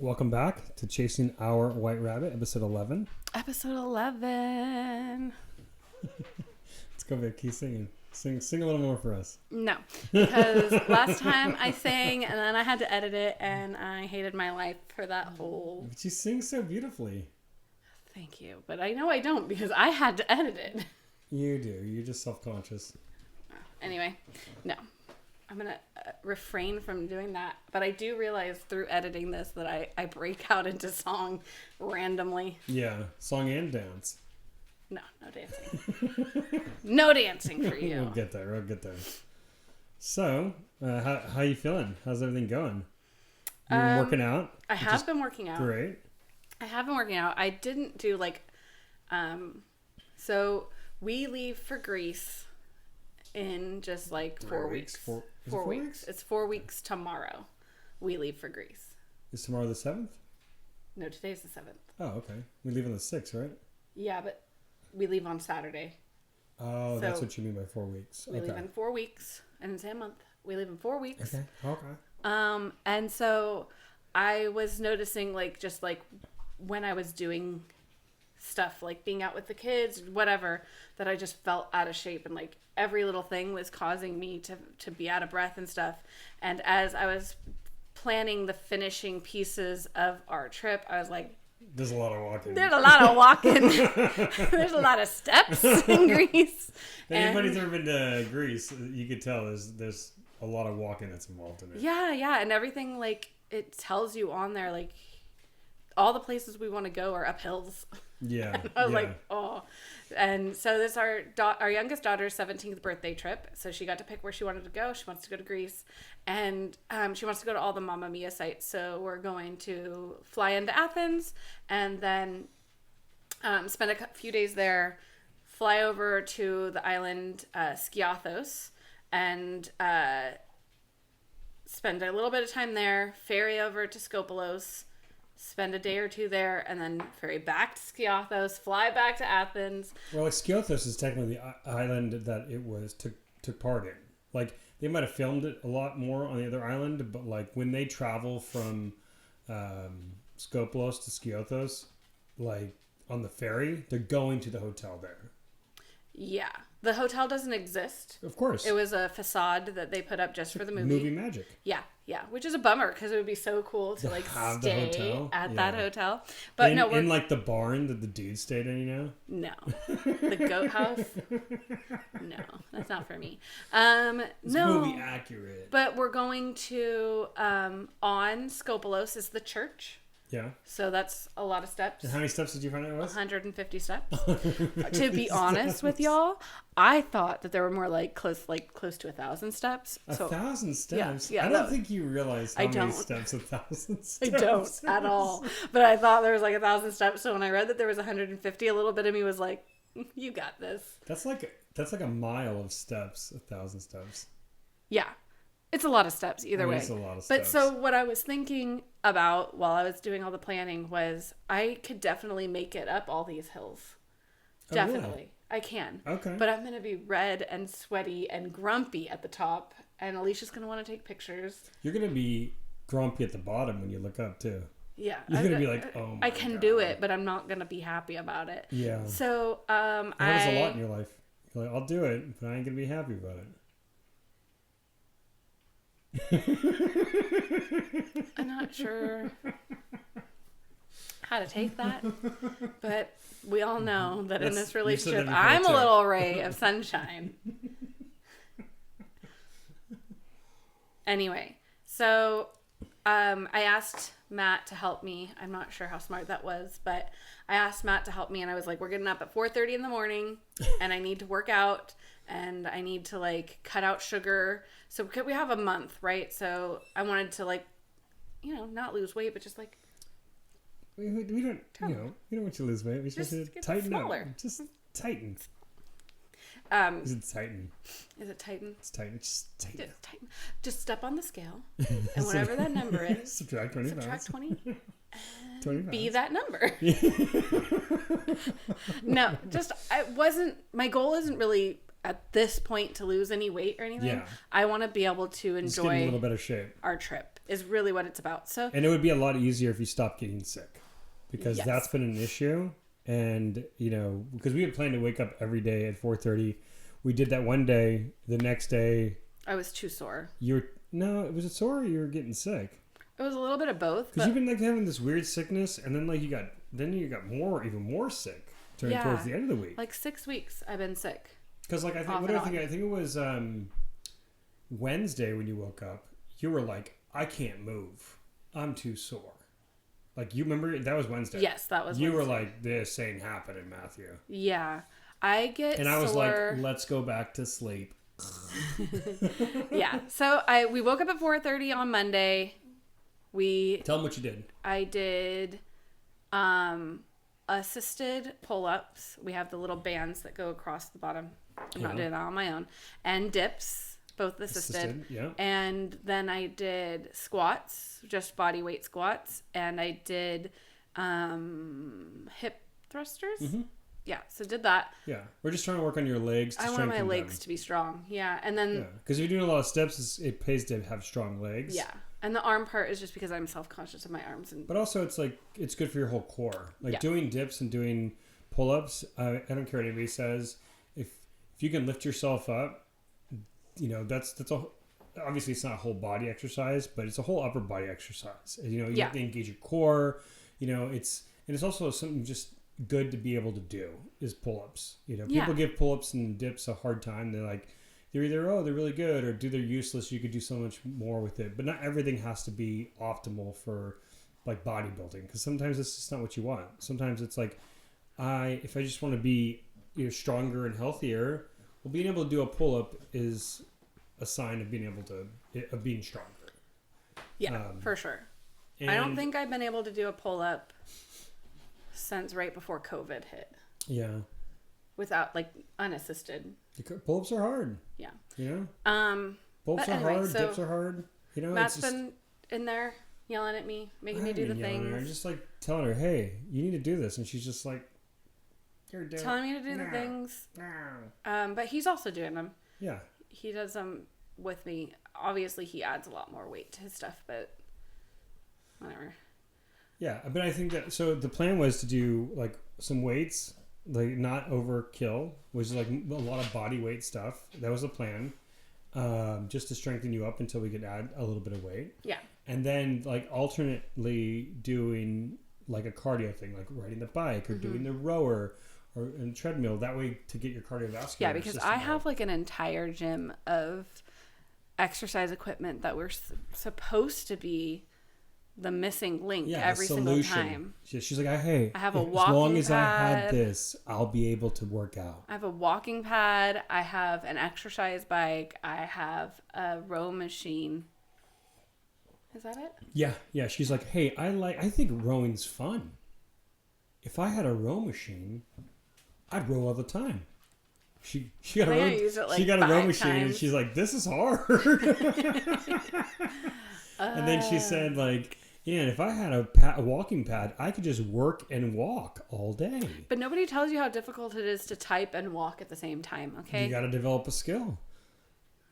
Welcome back to Chasing Our White Rabbit, episode 11. Episode 11. Let's go back. Keep singing. Sing a little more for us. No, because last time I sang and then I had to edit it and I hated my life for that whole... But you sing so beautifully. Thank you. But I know I don't because I had to edit it. You do. You're just self-conscious. Anyway, no. I'm going to refrain from doing that. But I do realize through editing this that I break out into song randomly. Yeah. Song and dance. No dancing. No dancing for you. We'll get there. So, how you feeling? How's everything going? You been working out? I have been working out. Great. I have been working out. I didn't do so we leave for Greece in just like 4 weeks. 4 weeks. It's 4 weeks tomorrow. We leave for Greece. Is tomorrow the 7th? No, today's the 7th. Oh, okay. We leave on the 6th, right? Yeah, but we leave on Saturday. Oh, So that's what you mean by 4 weeks. We leave in 4 weeks. And it's a month. We leave in 4 weeks. Okay. And so I was noticing just when I was doing stuff like being out with the kids, whatever, that I just felt out of shape and every little thing was causing me to be out of breath and stuff. And as I was planning the finishing pieces of our trip, I was like, there's a lot of walking. There's a lot of walking. There's a lot of steps in Greece. If anybody's ever been to Greece, you could tell there's a lot of walking that's involved in it. Yeah. And everything, it tells you on there, all the places we want to go are up hills. Yeah. And I was like, oh. And so this is our youngest daughter's 17th birthday trip. So she got to pick where she wanted to go. She wants to go to Greece. And she wants to go to all the Mamma Mia sites. So we're going to fly into Athens and then spend a few days there, fly over to the island Skiathos, and spend a little bit of time there, ferry over to Skopelos, spend a day or two there, and then ferry back to Skiathos, fly back to Athens. Well, Skiathos is technically the island that it was took part in. They might have filmed it a lot more on the other island, but when they travel from Skopelos to Skiathos, on the ferry, they're going to the hotel there. Yeah. The hotel doesn't exist. Of course. It was a facade that they put up just for the movie. Movie magic. Yeah. Which is a bummer because it would be so cool to have stay at that hotel. But no, in the barn that the dude stayed in, No. The goat house? No, that's not for me. No. Movie accurate. But we're going to on Skopelos is the church. Yeah. So that's a lot of steps. And how many steps did you find out it was? 150 steps. To be honest with y'all, I thought that there were more close to 1,000 steps. 1,000 steps? Yeah, I don't think you realize how many steps 1,000 steps. I don't at all. But I thought there was 1,000 steps. So when I read that there was 150, a little bit of me was like, you got this. That's like a mile of steps, 1,000 steps. Yeah. It's a lot of steps either way. It's a lot of steps. But so what I was thinking about while I was doing all the planning was I could definitely make it up all these hills. Definitely. Really? I can. Okay. But I'm going to be red and sweaty and grumpy at the top. And Alicia's going to want to take pictures. You're going to be grumpy at the bottom when you look up too. Yeah. You're going to be like, oh my I can God. do it, but I'm not going to be happy about it. Yeah. So that is a lot in your life. You're like, I'll do it, but I ain't going to be happy about it. I'm not sure how to take that, but we all know that in this relationship, I'm a little ray of sunshine. Anyway, so I asked Matt to help me. I'm not sure how smart that was, but I asked Matt to help me, and I was like, we're getting up at 4:30 in the morning, and I need to work out. And I need to cut out sugar. So we have a month, right? So I wanted to not lose weight, but just we don't, we don't want you to lose weight. We just want you to tighten smaller. up. Just tighten. Is it tighten? Is it tighten? It's tighten. Just tighten. Just tighten. Just step on the scale, and whatever that number is, subtract 20 pounds. Subtract 20. 20 pounds. Be that number. No, my goal isn't really at this point to lose any weight or anything. Yeah. I want to be able to Just get in a enjoy little better shape. our trip. is really what it's about. So, and it would be a lot easier if you stopped getting sick, because Yes. that's been an issue. And, you know, because we had planned to wake up every day at 4:30. We did that one day. The next day, I was too sore. no, it was a sore. You were getting sick. It was a little bit of both. Because you've been like having this weird sickness, and then like you got even more sick towards the end of the week. Like 6 weeks I've been sick. Because like I think it was Wednesday when you woke up. You were like, I can't move. I'm too sore. Like, you remember that was Wednesday. Yes, that was You Wednesday. were like, this ain't happening, Matthew. Yeah. I get And sore. I was like, let's go back to sleep. Yeah. So we woke up at 4:30 on Monday. Tell them what you did. I did assisted pull-ups. We have the little bands that go across the bottom. I'm not doing that on my own. And dips, both assisted. Yeah. And then I did squats, just body weight squats, and I did hip thrusters. Mm-hmm. Yeah, so did that. Yeah. We're just trying to work on your legs to I want my legs to be strong. Yeah, and then because if you're doing a lot of steps, it pays to have strong legs. yeah. And the arm part is just because I'm self-conscious of my arms. But also, it's like, it's good for your whole core. Like, Yeah. doing dips and doing pull-ups, I don't care what anybody says. If you can lift yourself up, you know, that's a, obviously it's not a whole body exercise, but it's a whole upper body exercise. And, you know, you have to engage your core. You know, it's also something just good to be able to do is pull-ups. You know, people give pull-ups and dips a hard time. They're like, they're either, oh, they're really good, or they're useless. You could do so much more with it. But not everything has to be optimal for like bodybuilding, because sometimes it's just not what you want. Sometimes it's like, if I just want to be, you know, stronger and healthier, well, being able to do a pull-up is a sign of being stronger. Yeah, for sure. I don't think I've been able to do a pull-up since right before COVID hit. Yeah. Without, like, unassisted. Pull-ups are hard. Yeah. You know? Pull-ups are hard. So dips are hard. You know, Matt's been in there yelling at me, making me do the things. I'm just like telling her, hey, you need to do this. And she's just like, you're doing telling me to do the things. But he's also doing them. Yeah. He does them with me. Obviously, he adds a lot more weight to his stuff, but whatever. Yeah, but I think that, so the plan was to do like some weights, like not overkill, which is like a lot of body weight stuff. That was the plan, just to strengthen you up until we could add a little bit of weight. Yeah. And then like alternately doing like a cardio thing, like riding the bike or doing the rower or a treadmill. That way to get your cardiovascular. Yeah, because I have like an entire gym of exercise equipment that we're supposed to be the missing link every single time. She's like, hey, I have a as walking long as I pad. had this, I'll be able to work out. I have a walking pad. I have an exercise bike. I have a row machine. Is that it? Yeah. She's like, hey, I think rowing's fun. If I had a row machine, I'd row all the time. She got a row machine, and she's like, this is hard. And then she said, like, yeah, and if I had a walking pad, I could just work and walk all day. But nobody tells you how difficult it is to type and walk at the same time, okay? You got to develop a skill.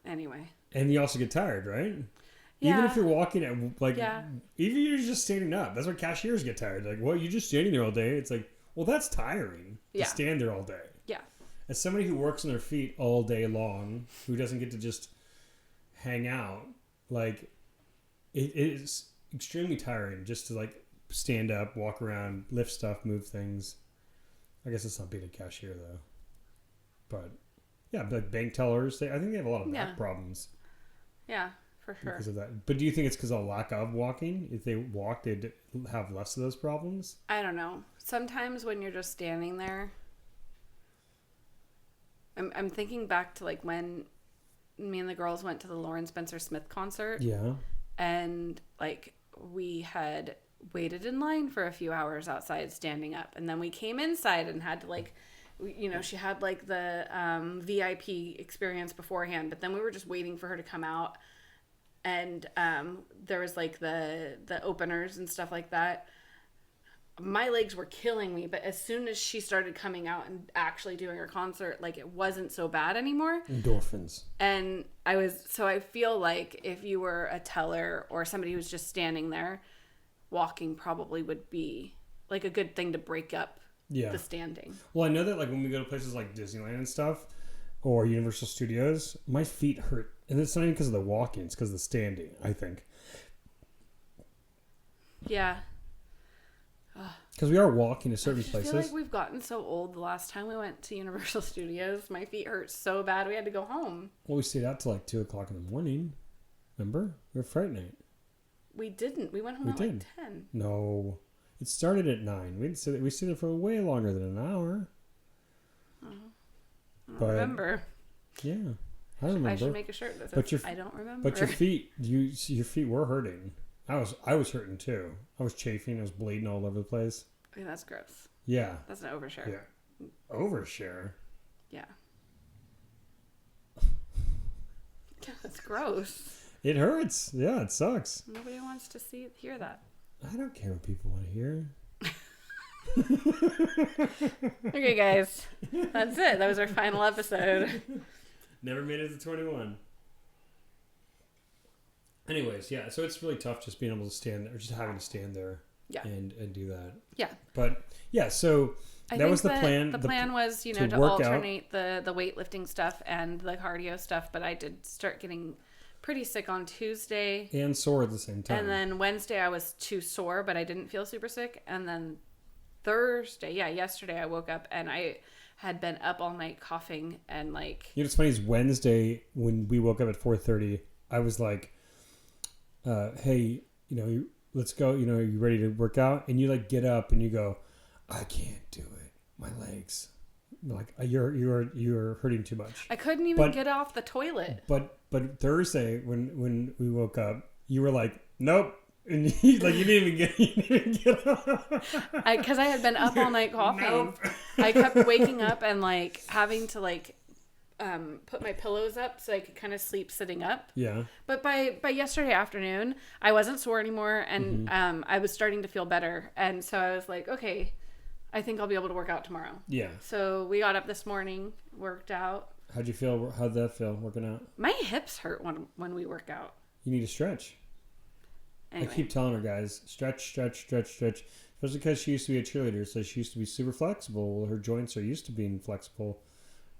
Anyway. And you also get tired, right? Yeah. Even if you're walking at, like, even if you're just standing up. That's why cashiers get tired. Like, well, you're just standing there all day. It's like, well, that's tiring to stand there all day. Yeah. As somebody who works on their feet all day long, who doesn't get to just hang out, like, it is extremely tiring just to, like, stand up, walk around, lift stuff, move things. I guess it's not being a cashier, though. But, yeah, like bank tellers, I think they have a lot of back problems. Yeah, for sure. Because of that. But do you think it's because of lack of walking? If they walked, they'd have less of those problems? I don't know. Sometimes when you're just standing there, I'm thinking back to like when me and the girls went to the Lauren Spencer Smith concert. Yeah. And like we had waited in line for a few hours outside standing up. And then we came inside and had to like, you know, she had like the VIP experience beforehand. But then we were just waiting for her to come out. And there was like the openers and stuff like that. my legs were killing me, but as soon as she started coming out and actually doing her concert, like it wasn't so bad anymore. Endorphins. And I feel like if you were a teller or somebody who's just standing there, walking probably would be like a good thing to break up the standing. Well, I know that like when we go to places like Disneyland and stuff or Universal Studios, my feet hurt. And it's not even because of the walking, it's because of the standing, I think. Yeah. Because we are walking to certain I places. feel like we've gotten so old. The last time we went to Universal Studios, my feet hurt so bad we had to go home. Well, we stayed out till like 2 o'clock in the morning. Remember? We were Friday night. We didn't. We went home at like 10. No. It started at 9. We stayed there for way longer than an hour. I don't remember. Yeah. I remember. I should make a shirt that says, I don't remember. But your feet were hurting. I was hurting too. I was chafing. I was bleeding all over the place. I mean, that's gross. Yeah. That's an overshare. Yeah. Overshare? Yeah. Yeah, that's gross. It hurts. Yeah, it sucks. Nobody wants to hear that. I don't care what people want to hear. Okay, guys. That's it. That was our final episode. Never made it to 21. Anyways, yeah, so it's really tough just being able to stand there, or just having to stand there and do that. Yeah. But, yeah, so that was the plan. The plan was, to alternate the weightlifting stuff and the cardio stuff, but I did start getting pretty sick on Tuesday. And sore at the same time. And then Wednesday I was too sore, but I didn't feel super sick. And then Thursday, yesterday I woke up and I had been up all night coughing and like... What's funny is Wednesday when we woke up at 4:30, I was like... hey, let's go, are you ready to work out? And you like get up and you go, I can't do it. My legs, like you're hurting too much. I couldn't even get off the toilet. But Thursday when we woke up, you were like, nope. And you didn't even get up. Because I had been up all night coughing. Nope. I kept waking up and like having to like put my pillows up so I could kind of sleep sitting up. Yeah. But by yesterday afternoon, I wasn't sore anymore, and I was starting to feel better. And so I was like, okay, I think I'll be able to work out tomorrow. Yeah. So we got up this morning, worked out. How'd you feel? How'd that feel working out? My hips hurt when we work out. You need to stretch. Anyway. I keep telling her, guys, stretch. Especially because she used to be a cheerleader, so she used to be super flexible. Her joints are used to being flexible.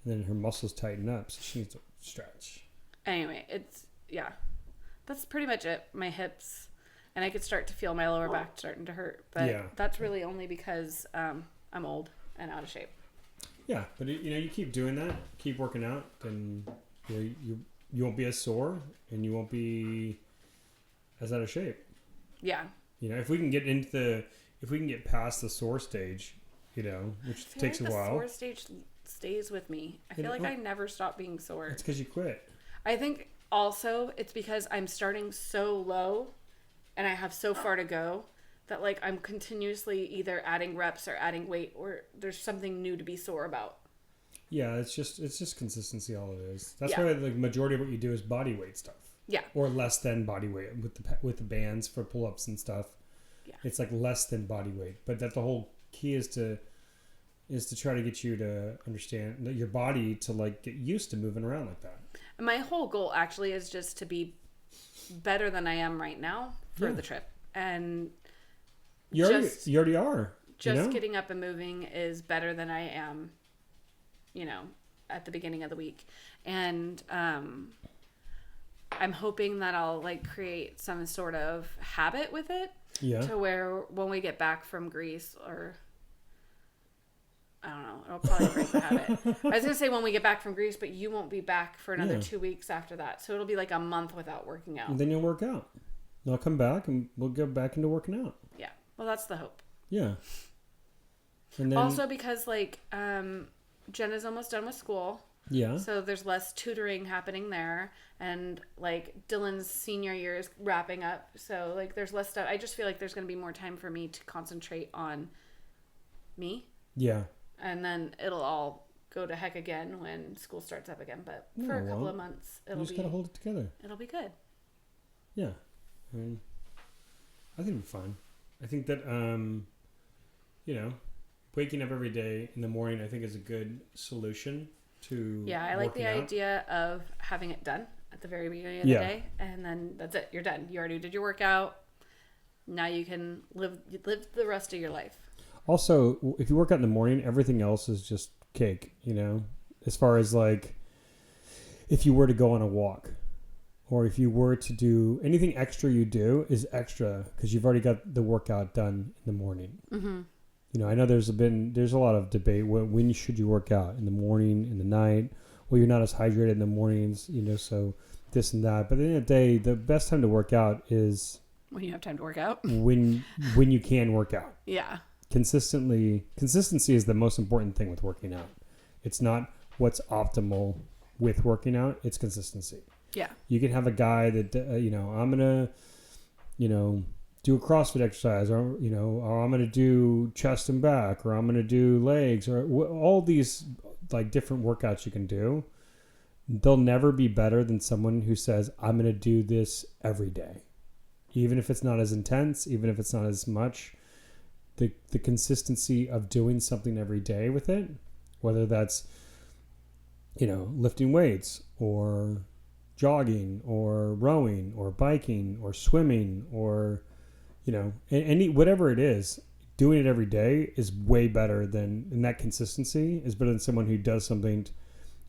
And then her muscles tighten up, so she needs to stretch. Anyway, that's pretty much it. My hips, and I could start to feel my lower back starting to hurt. But that's really only because I'm old and out of shape. Yeah, but you keep doing that, keep working out, then you won't be as sore and you won't be as out of shape. Yeah. If we can get past the sore stage, which takes a while. The sore stage stays with me. I feel like I never stop being sore. It's because you quit. I think also it's because I'm starting so low and I have so far to go that like I'm continuously either adding reps or adding weight, or there's something new to be sore about. Yeah, it's just consistency, all it is. That's why the majority of what you do is body weight stuff. Yeah. Or less than body weight with the bands for pull-ups and stuff. Yeah. It's like less than body weight, but that the whole key is to try to get you to understand that your body to like get used to moving around like that. And my whole goal actually is just to be better than I am right now for the trip. And you already are. Just getting up and moving is better than I am, at the beginning of the week. And I'm hoping that I'll like create some sort of habit with it. Yeah. To where when we get back from Greece, or I don't know, it'll probably break the habit. I was going to say when we get back from Greece, but you won't be back for another 2 weeks after that. So it'll be like a month without working out. And then you'll work out. I'll come back and we'll go back into working out. Yeah. Well, that's the hope. Yeah. And then, also because like Jenna's almost done with school. Yeah. So there's less tutoring happening there. And like Dylan's senior year is wrapping up. So like there's less stuff. I just feel like there's going to be more time for me to concentrate on me. Yeah. And then it'll all go to heck again when school starts up again. But for a couple of months, you just got to hold it together. It'll be good. Yeah. I think it'll be fine. I think that waking up every day in the morning, I think, is a good solution to Yeah, I like the working out. idea of having it done at the very beginning of the day, and then that's it. You're done. You already did your workout. Now you can live the rest of your life. Also, if you work out in the morning, everything else is just cake, as far as like if you were to go on a walk or if you were to do anything extra you do is extra because you've already got the workout done in the morning. Mm-hmm. I know there's a lot of debate. When should you work out? In the morning, in the night? Well, you're not as hydrated in the mornings, so this and that. But at the end of the day, the best time to work out is when you have time to work out. when you can work out. Yeah. Consistency is the most important thing with working out. It's not what's optimal with working out. It's consistency. Yeah. You can have a guy that, I'm going to, do a CrossFit exercise or I'm going to do chest and back or I'm going to do legs or all these like different workouts you can do. They'll never be better than someone who says, I'm going to do this every day. Even if it's not as intense, even if it's not as much, the consistency of doing something every day with it, whether that's, lifting weights or jogging or rowing or biking or swimming or, any whatever it is, doing it every day is way better and that consistency is better than someone who does something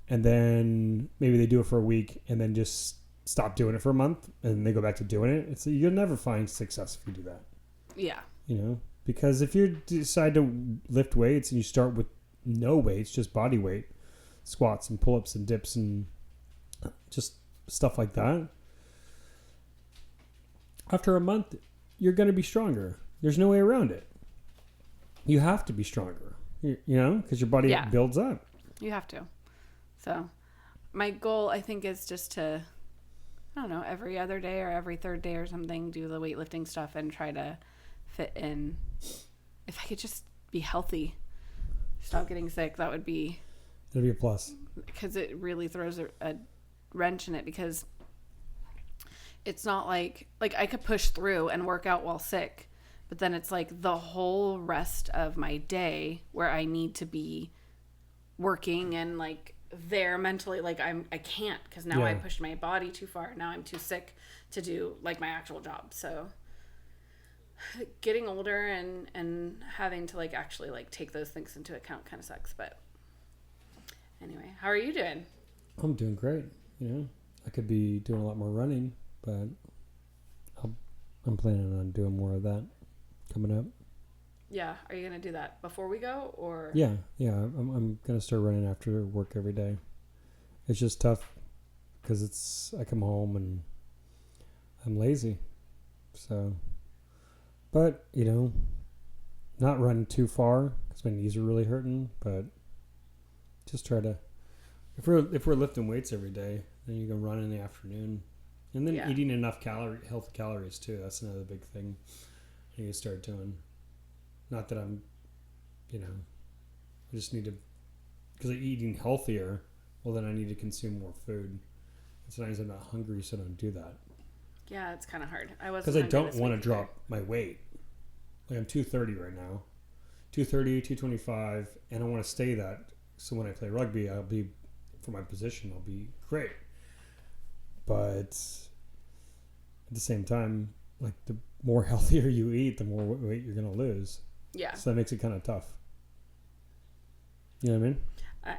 and then maybe they do it for a week and then just stop doing it for a month and they go back to doing it. You'll never find success if you do that. Yeah. Because if you decide to lift weights and you start with no weights, just body weight, squats and pull-ups and dips and just stuff like that, after a month, you're going to be stronger. There's no way around it. You have to be stronger, because your body builds up. You have to. So my goal, I think, is just to, I don't know, every other day or every third day or something, do the weightlifting stuff and try to fit in. If I could just be healthy, stop getting sick, that'd be a plus. Because it really throws a wrench in it, because it's not like I could push through and work out while sick, but then it's like the whole rest of my day where I need to be working and like there mentally, like I can't, because now I pushed my body too far. Now I'm too sick to do like my actual job. So getting older and having to like actually like take those things into account kind of sucks. But anyway, how are you doing? I'm doing great. I could be doing a lot more running, but I'm planning on doing more of that coming up. Yeah. Are you going to do that before we go or? Yeah. I'm going to start running after work every day. It's just tough because I come home and I'm lazy. So, but, not running too far because my knees are really hurting, but just try to, if we're lifting weights every day, then you can run in the afternoon. And then eating enough healthy calories too. That's another big thing I need to start doing. Not that I'm, I just need to, because eating healthier, well then I need to consume more food. And sometimes I'm not hungry, so I don't do that. Yeah, it's kind of hard. Because I don't want to drop my weight. Like I'm 230 right now. 230, 225, and I want to stay that. So when I play rugby, I'll be, for my position, I'll be great. But at the same time, like the more healthier you eat, the more weight you're going to lose. Yeah. So that makes it kind of tough. You know what I mean?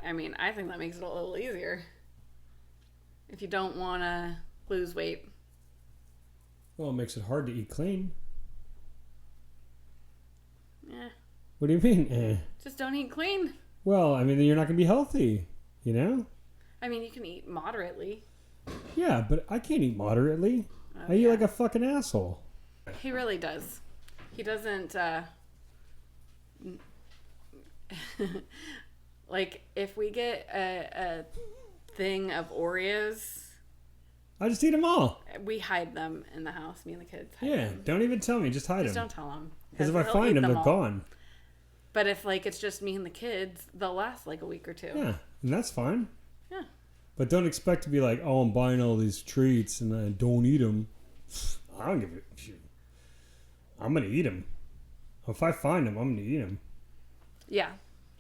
I mean, I think that makes it a little easier. If you don't want to lose weight. Well, it makes it hard to eat clean. Yeah. What do you mean? Just don't eat clean. Well, I mean, then you're not going to be healthy, I mean, you can eat moderately. Yeah, but I can't eat moderately. I eat like a fucking asshole. He really does. He doesn't, like, if we get a thing of Oreos, I just eat them all. we hide them in the house. Me and the kids hide them. Don't even tell me. Just hide Just them. don't tell him. Because if I find them, they're all gone. But if, like, it's just me and the kids, they'll last, like, a week or two. Yeah, and that's fine. Yeah. But don't expect to be like, oh, I'm buying all these treats and I don't eat them. I don't give a shit. I'm going to eat them. If I find them, I'm going to eat them. Yeah.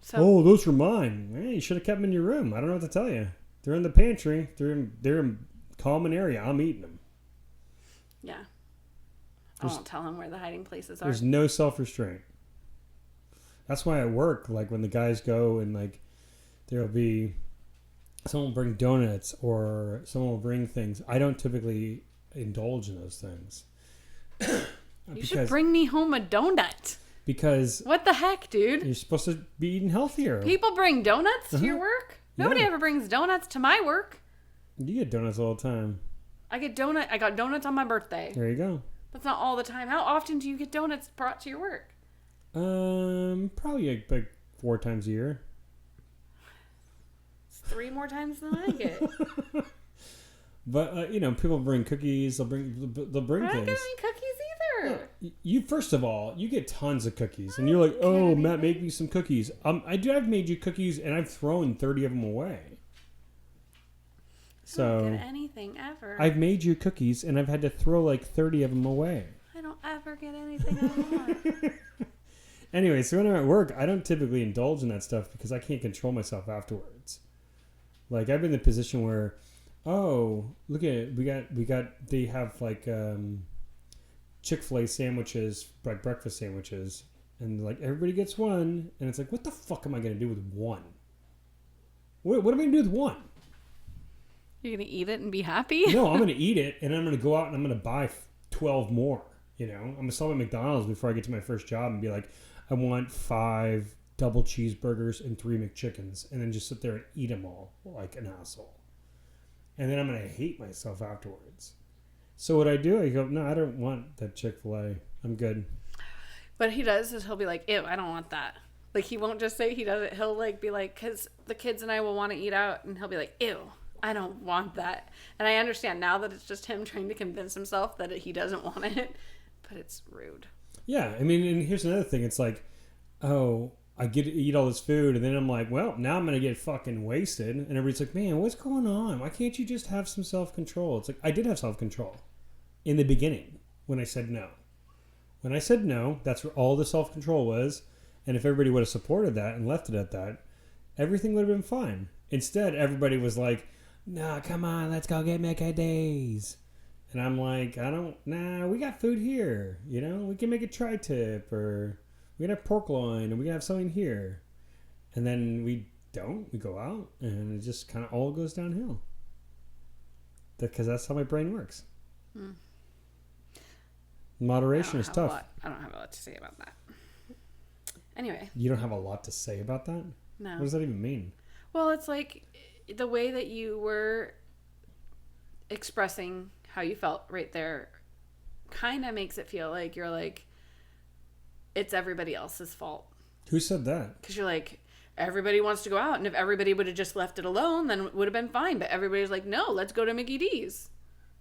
So Oh, those were mine. Hey, you should have kept them in your room. I don't know what to tell you. They're in the pantry. They're in common area. I'm eating them. yeah. I won't tell him where the hiding places are. There's no self-restraint. That's why at work, like when the guys go and like there'll be someone will bring donuts or someone will bring things. I don't typically indulge in those things. You should bring me home a donut. Because what the heck, dude? You're supposed to be eating healthier. People bring donuts to your work? Nobody ever brings donuts to my work. You get donuts all the time. I got donuts on my birthday. There you go. That's not all the time. How often do you get donuts brought to your work? Probably like 4 times a year. It's 3 more times than I get. But people bring cookies. They'll bring I things. don't get any cookies either. You first of all, you get tons of cookies, and you're like, "Oh, Matt, make me some cookies." I've made you cookies, and I've thrown 30 of them away. I don't get anything ever. I've made you cookies, and I've had to throw like 30 of them away. I don't ever get anything I want. Anyway, so when I'm at work, I don't typically indulge in that stuff because I can't control myself afterwards. Like I've been in the position where, oh, look at it, they have like Chick-fil-A sandwiches, like breakfast sandwiches, and like everybody gets one, and it's like, what the fuck am I gonna do with one? What am I gonna do with one? You're gonna eat it and be happy? No, I'm gonna eat it, and I'm gonna go out and I'm gonna buy 12 more. I'm gonna stop at McDonald's before I get to my first job and be like, I want 5 double cheeseburgers and 3 McChickens, and then just sit there and eat them all like an asshole. And then I'm gonna hate myself afterwards. So what I do, I go, no, I don't want that Chick-fil-A. I'm good. What he does is he'll be like, ew, I don't want that. Like he won't just say he does it. He'll like be like, because the kids and I will want to eat out, and he'll be like, ew, I don't want that. And I understand now that it's just him trying to convince himself that he doesn't want it, but it's rude. Yeah, I mean, and here's another thing. It's like, oh, I get to eat all this food, and then I'm like, well, now I'm going to get fucking wasted. And everybody's like, man, what's going on? Why can't you just have some self-control? It's like, I did have self-control in the beginning when I said no. When I said no, that's where all the self-control was. And if everybody would have supported that and left it at that, everything would have been fine. Instead, everybody was like, no, come on, let's go get McDay's. And I'm like, we got food here. We can make a tri-tip, or we can have pork loin, and we can have something here. And then we don't. We go out, and it just kind of all goes downhill. Because that's how my brain works. Moderation is tough. I don't have a lot to say about that. Anyway. You don't have a lot to say about that? No. What does that even mean? Well, it's like the way that you were expressing how you felt right there kind of makes it feel like you're like, it's everybody else's fault. Who said that? Because you're like, everybody wants to go out, and if everybody would have just left it alone, then it would have been fine. But everybody's like, no, let's go to Mickey D's.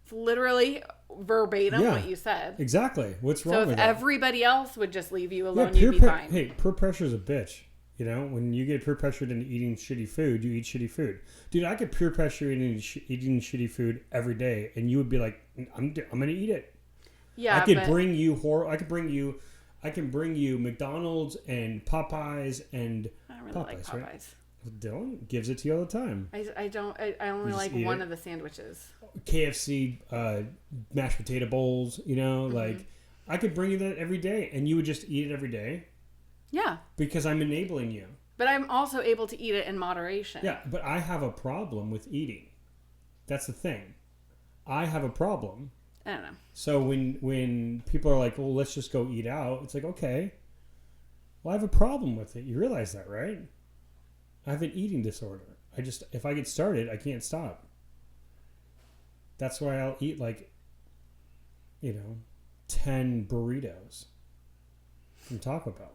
It's literally verbatim what you said. Exactly. What's wrong with that? So if everybody else would just leave you alone, you'd be fine. Hey, peer pressure is a bitch. When you get peer pressured into eating shitty food, you eat shitty food. Dude, I could peer pressure eating shitty food every day, and you would be like, I'm going to eat it. Yeah, I can bring you McDonald's and Popeyes and I don't really like Popeyes. Right? Dylan gives it to you all the time. I only like one of the sandwiches. KFC mashed potato bowls, like I could bring you that every day, and you would just eat it every day. Yeah. Because I'm enabling you. But I'm also able to eat it in moderation. Yeah, but I have a problem with eating. That's the thing. I have a problem. I don't know. So when people are like, well, let's just go eat out, it's like, okay. Well, I have a problem with it. You realize that, right? I have an eating disorder. If I get started, I can't stop. That's why I'll eat 10 burritos from Taco Bell.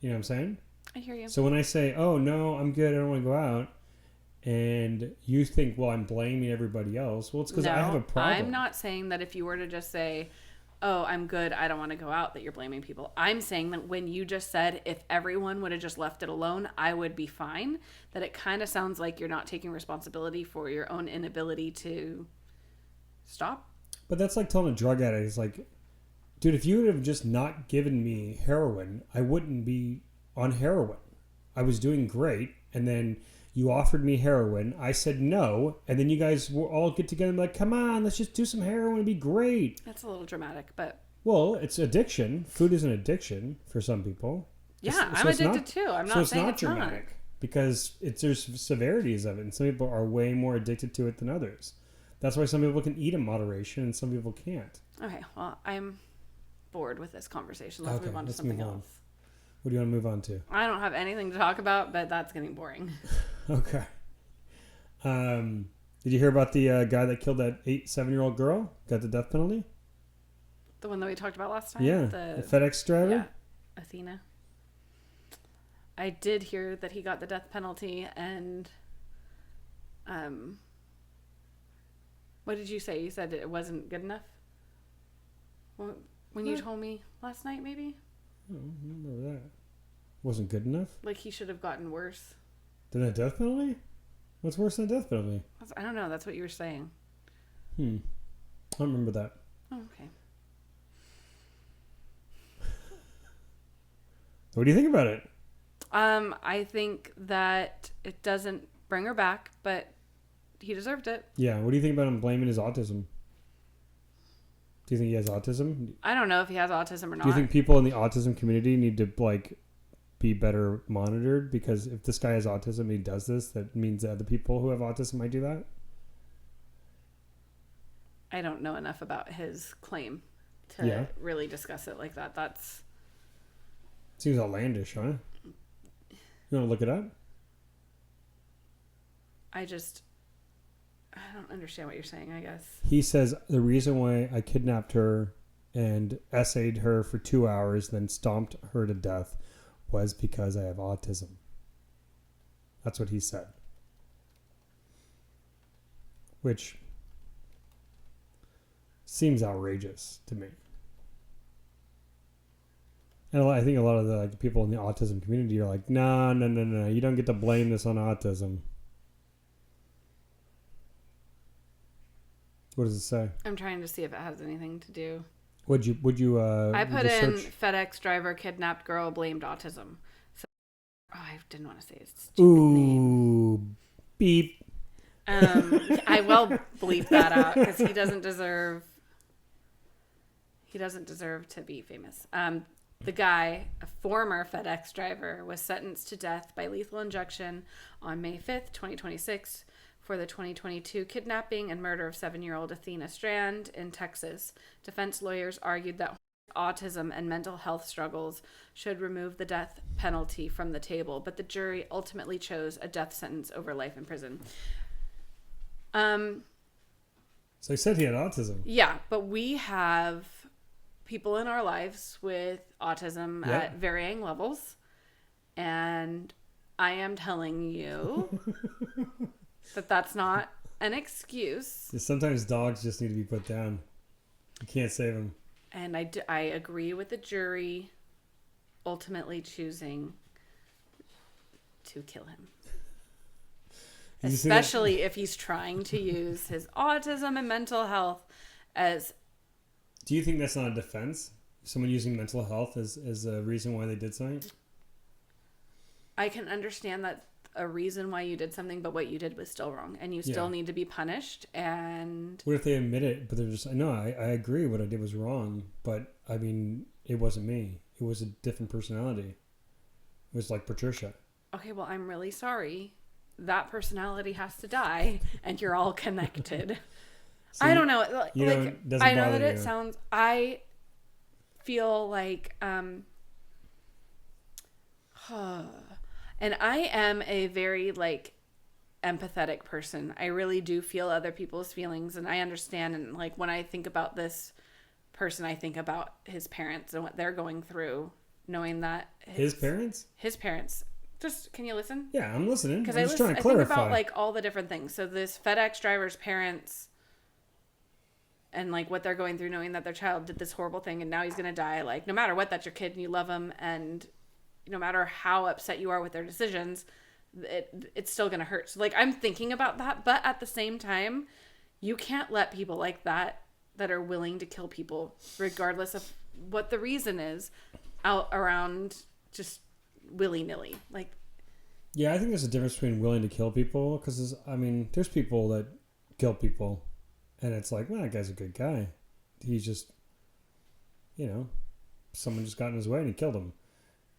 You know what I'm saying? I hear you. So when I say, oh, no, I'm good, I don't want to go out, and you think, well, I'm blaming everybody else, well, it's because I have a problem. I'm not saying that if you were to just say, oh, I'm good, I don't want to go out, that you're blaming people. I'm saying that when you just said, if everyone would have just left it alone, I would be fine, that it kind of sounds like you're not taking responsibility for your own inability to stop. But that's like telling a drug addict, it's like, Dude, if you would have just not given me heroin, I wouldn't be on heroin. I was doing great, and then you offered me heroin. I said no, and then you guys will all get together and be like, come on, let's just do some heroin. It'd be great. That's a little dramatic, but... Well, it's addiction. Food is an addiction for some people. Yeah, I'm addicted too. I'm not saying it's dramatic. Not. Because there's severities of it, and some people are way more addicted to it than others. That's why some people can eat in moderation, and some people can't. Okay, well, I'm bored with this conversation. Let's move on to something else. What do you want to move on to? I don't have anything to talk about, but that's getting boring. Okay. Did you hear about the guy that killed that 7-year-old girl? Got the death penalty? The one that we talked about last time? Yeah. The FedEx driver? Yeah. Athena. I did hear that he got the death penalty, and what did you say? You said it wasn't good enough? When you told me last night, maybe? I don't remember that. Wasn't good enough? Like he should have gotten worse. Than a death penalty? What's worse than a death penalty? I don't know. That's what you were saying. I don't remember that. Oh, okay. What do you think about it? I think that it doesn't bring her back, but he deserved it. Yeah. What do you think about him blaming his autism? Do you think he has autism? I don't know if he has autism or not. Do you think people in the autism community need to be better monitored? Because if this guy has autism and he does this, that means that other people who have autism might do that? I don't know enough about his claim to really discuss it like that. Seems outlandish, huh? You want to look it up? I don't understand what you're saying, I guess. He says the reason why I kidnapped her and essayed her for 2 hours, then stomped her to death, was because I have autism. That's what he said. Which seems outrageous to me. And I think a lot of the people in the autism community are like, no, you don't get to blame this on autism. What does it say? I'm trying to see if it has anything to do. Would you I put in FedEx driver kidnapped girl blamed autism. So, I didn't want to say his stupid name. Beep. I will bleep that out because he doesn't deserve to be famous. The guy, a former FedEx driver, was sentenced to death by lethal injection on May 5th, 2026 for the 2022 kidnapping and murder of 7-year-old Athena Strand in Texas. Defense lawyers argued that autism and mental health struggles should remove the death penalty from the table, but the jury ultimately chose a death sentence over life in prison. So he said he had autism. Yeah, but we have people in our lives with autism at varying levels, and I am telling you that that's not an excuse. Sometimes dogs just need to be put down. You can't save them. And I agree with the jury ultimately choosing to kill him. Especially if he's trying to use his autism and mental health as... Do you think that's not a defense? Someone using mental health as a reason why they did something? I can understand that a reason why you did something, but what you did was still wrong, and you still need to be punished. And what if they admit it, but they're just, no, I agree what I did was wrong, but I mean, it wasn't me. It was a different personality. It was like Patricia. Okay, well, I'm really sorry. That personality has to die, and you're all connected. So I don't know. I know that it sounds... I feel like... and I am a very, empathetic person. I really do feel other people's feelings, and I understand. And, when I think about this person, I think about his parents and what they're going through, knowing that... His parents? His parents. Just, can you listen? Yeah, I'm listening. Because I'm just trying to clarify. I think about, all the different things. So this FedEx driver's parents... And what they're going through, knowing that their child did this horrible thing and now he's gonna die. No matter what, that's your kid and you love him, and no matter how upset you are with their decisions, it's still gonna hurt. So I'm thinking about that, but at the same time, you can't let people like that that are willing to kill people, regardless of what the reason is, out around just willy-nilly. Like, yeah, I think there's a difference between willing to kill people, because there's people that kill people, and it's like, well, that guy's a good guy. He's just, someone just got in his way and he killed him.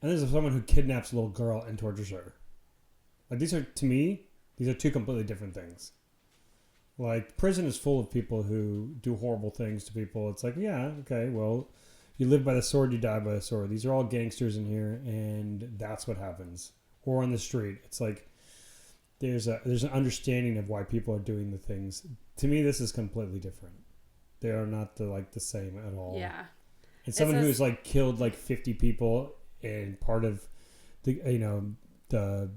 And there's someone who kidnaps a little girl and tortures her. Like, to me, these are two completely different things. Like, prison is full of people who do horrible things to people. It's like, yeah, okay, well, you live by the sword, you die by the sword. These are all gangsters in here, and that's what happens. Or on the street. It's like, there's an understanding of why people are doing the things. To me, this is completely different. They are not the same at all. yeah. And someone who's like killed like 50 people and part of the the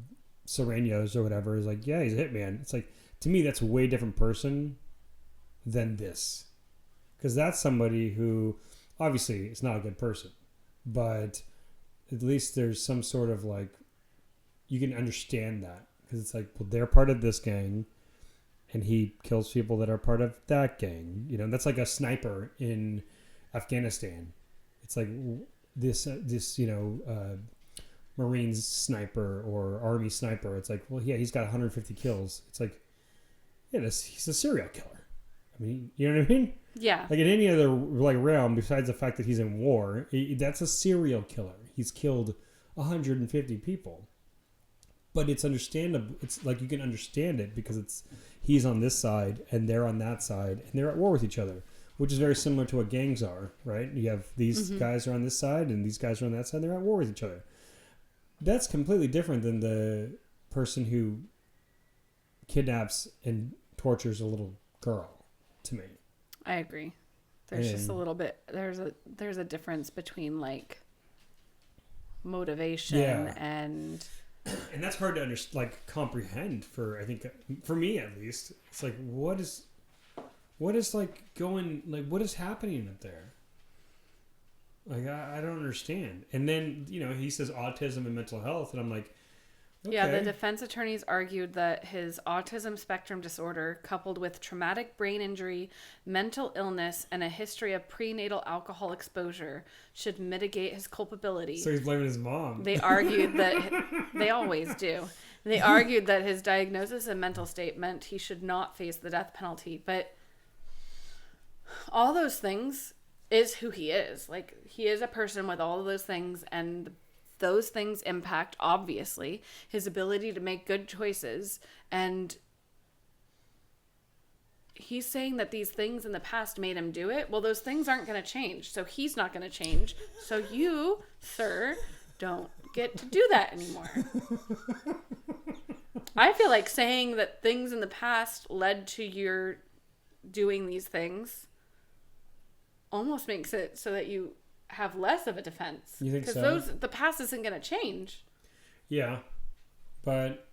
Serenos or whatever is like, yeah, he's a hitman. It's like, to me, that's a way different person than this, because that's somebody who obviously is not a good person, but at least there's some sort of like, you can understand that, because it's like, well, they're part of this gang, and he kills people that are part of that gang. That's like a sniper in Afghanistan. It's like this Marines sniper or Army sniper. It's like, well, yeah, he's got 150 kills. It's like, yeah, he's a serial killer. I mean, you know what I mean? Yeah. Like in any other realm, besides the fact that he's in war, that's a serial killer. He's killed 150 people. But it's understandable. It's like, you can understand it because he's on this side and they're on that side and they're at war with each other, which is very similar to what gangs are, right? You have these guys are on this side and these guys are on that side. And they're at war with each other. That's completely different than the person who kidnaps and tortures a little girl, to me. I agree. There's just a little bit. There's a difference between like motivation and that's hard to comprehend for me at least. It's like, what is happening up there? Like, I don't understand. And then, he says autism and mental health, and I'm like, okay. Yeah, the defense attorneys argued that his autism spectrum disorder, coupled with traumatic brain injury, mental illness, and a history of prenatal alcohol exposure, should mitigate his culpability. So he's blaming his mom. They argued that they always do. They argued that his diagnosis and mental state meant he should not face the death penalty. But all those things is who he is. Like, he is a person with all of those things, and those things impact, obviously, his ability to make good choices. And he's saying that these things in the past made him do it. Well, those things aren't going to change, so he's not going to change. So you, sir, don't get to do that anymore. I feel like saying that things in the past led to your doing these things almost makes it so that you have less of a defense. You think so? Because the past isn't going to change. Yeah, but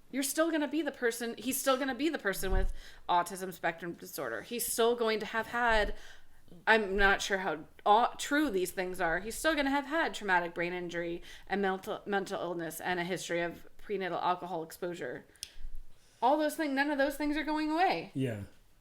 you're still going to be the person. He's still going to be the person with autism spectrum disorder. He's still going to have had, I'm not sure how true these things are. He's still going to have had traumatic brain injury and mental illness and a history of prenatal alcohol exposure. All those things, none of those things are going away. Yeah.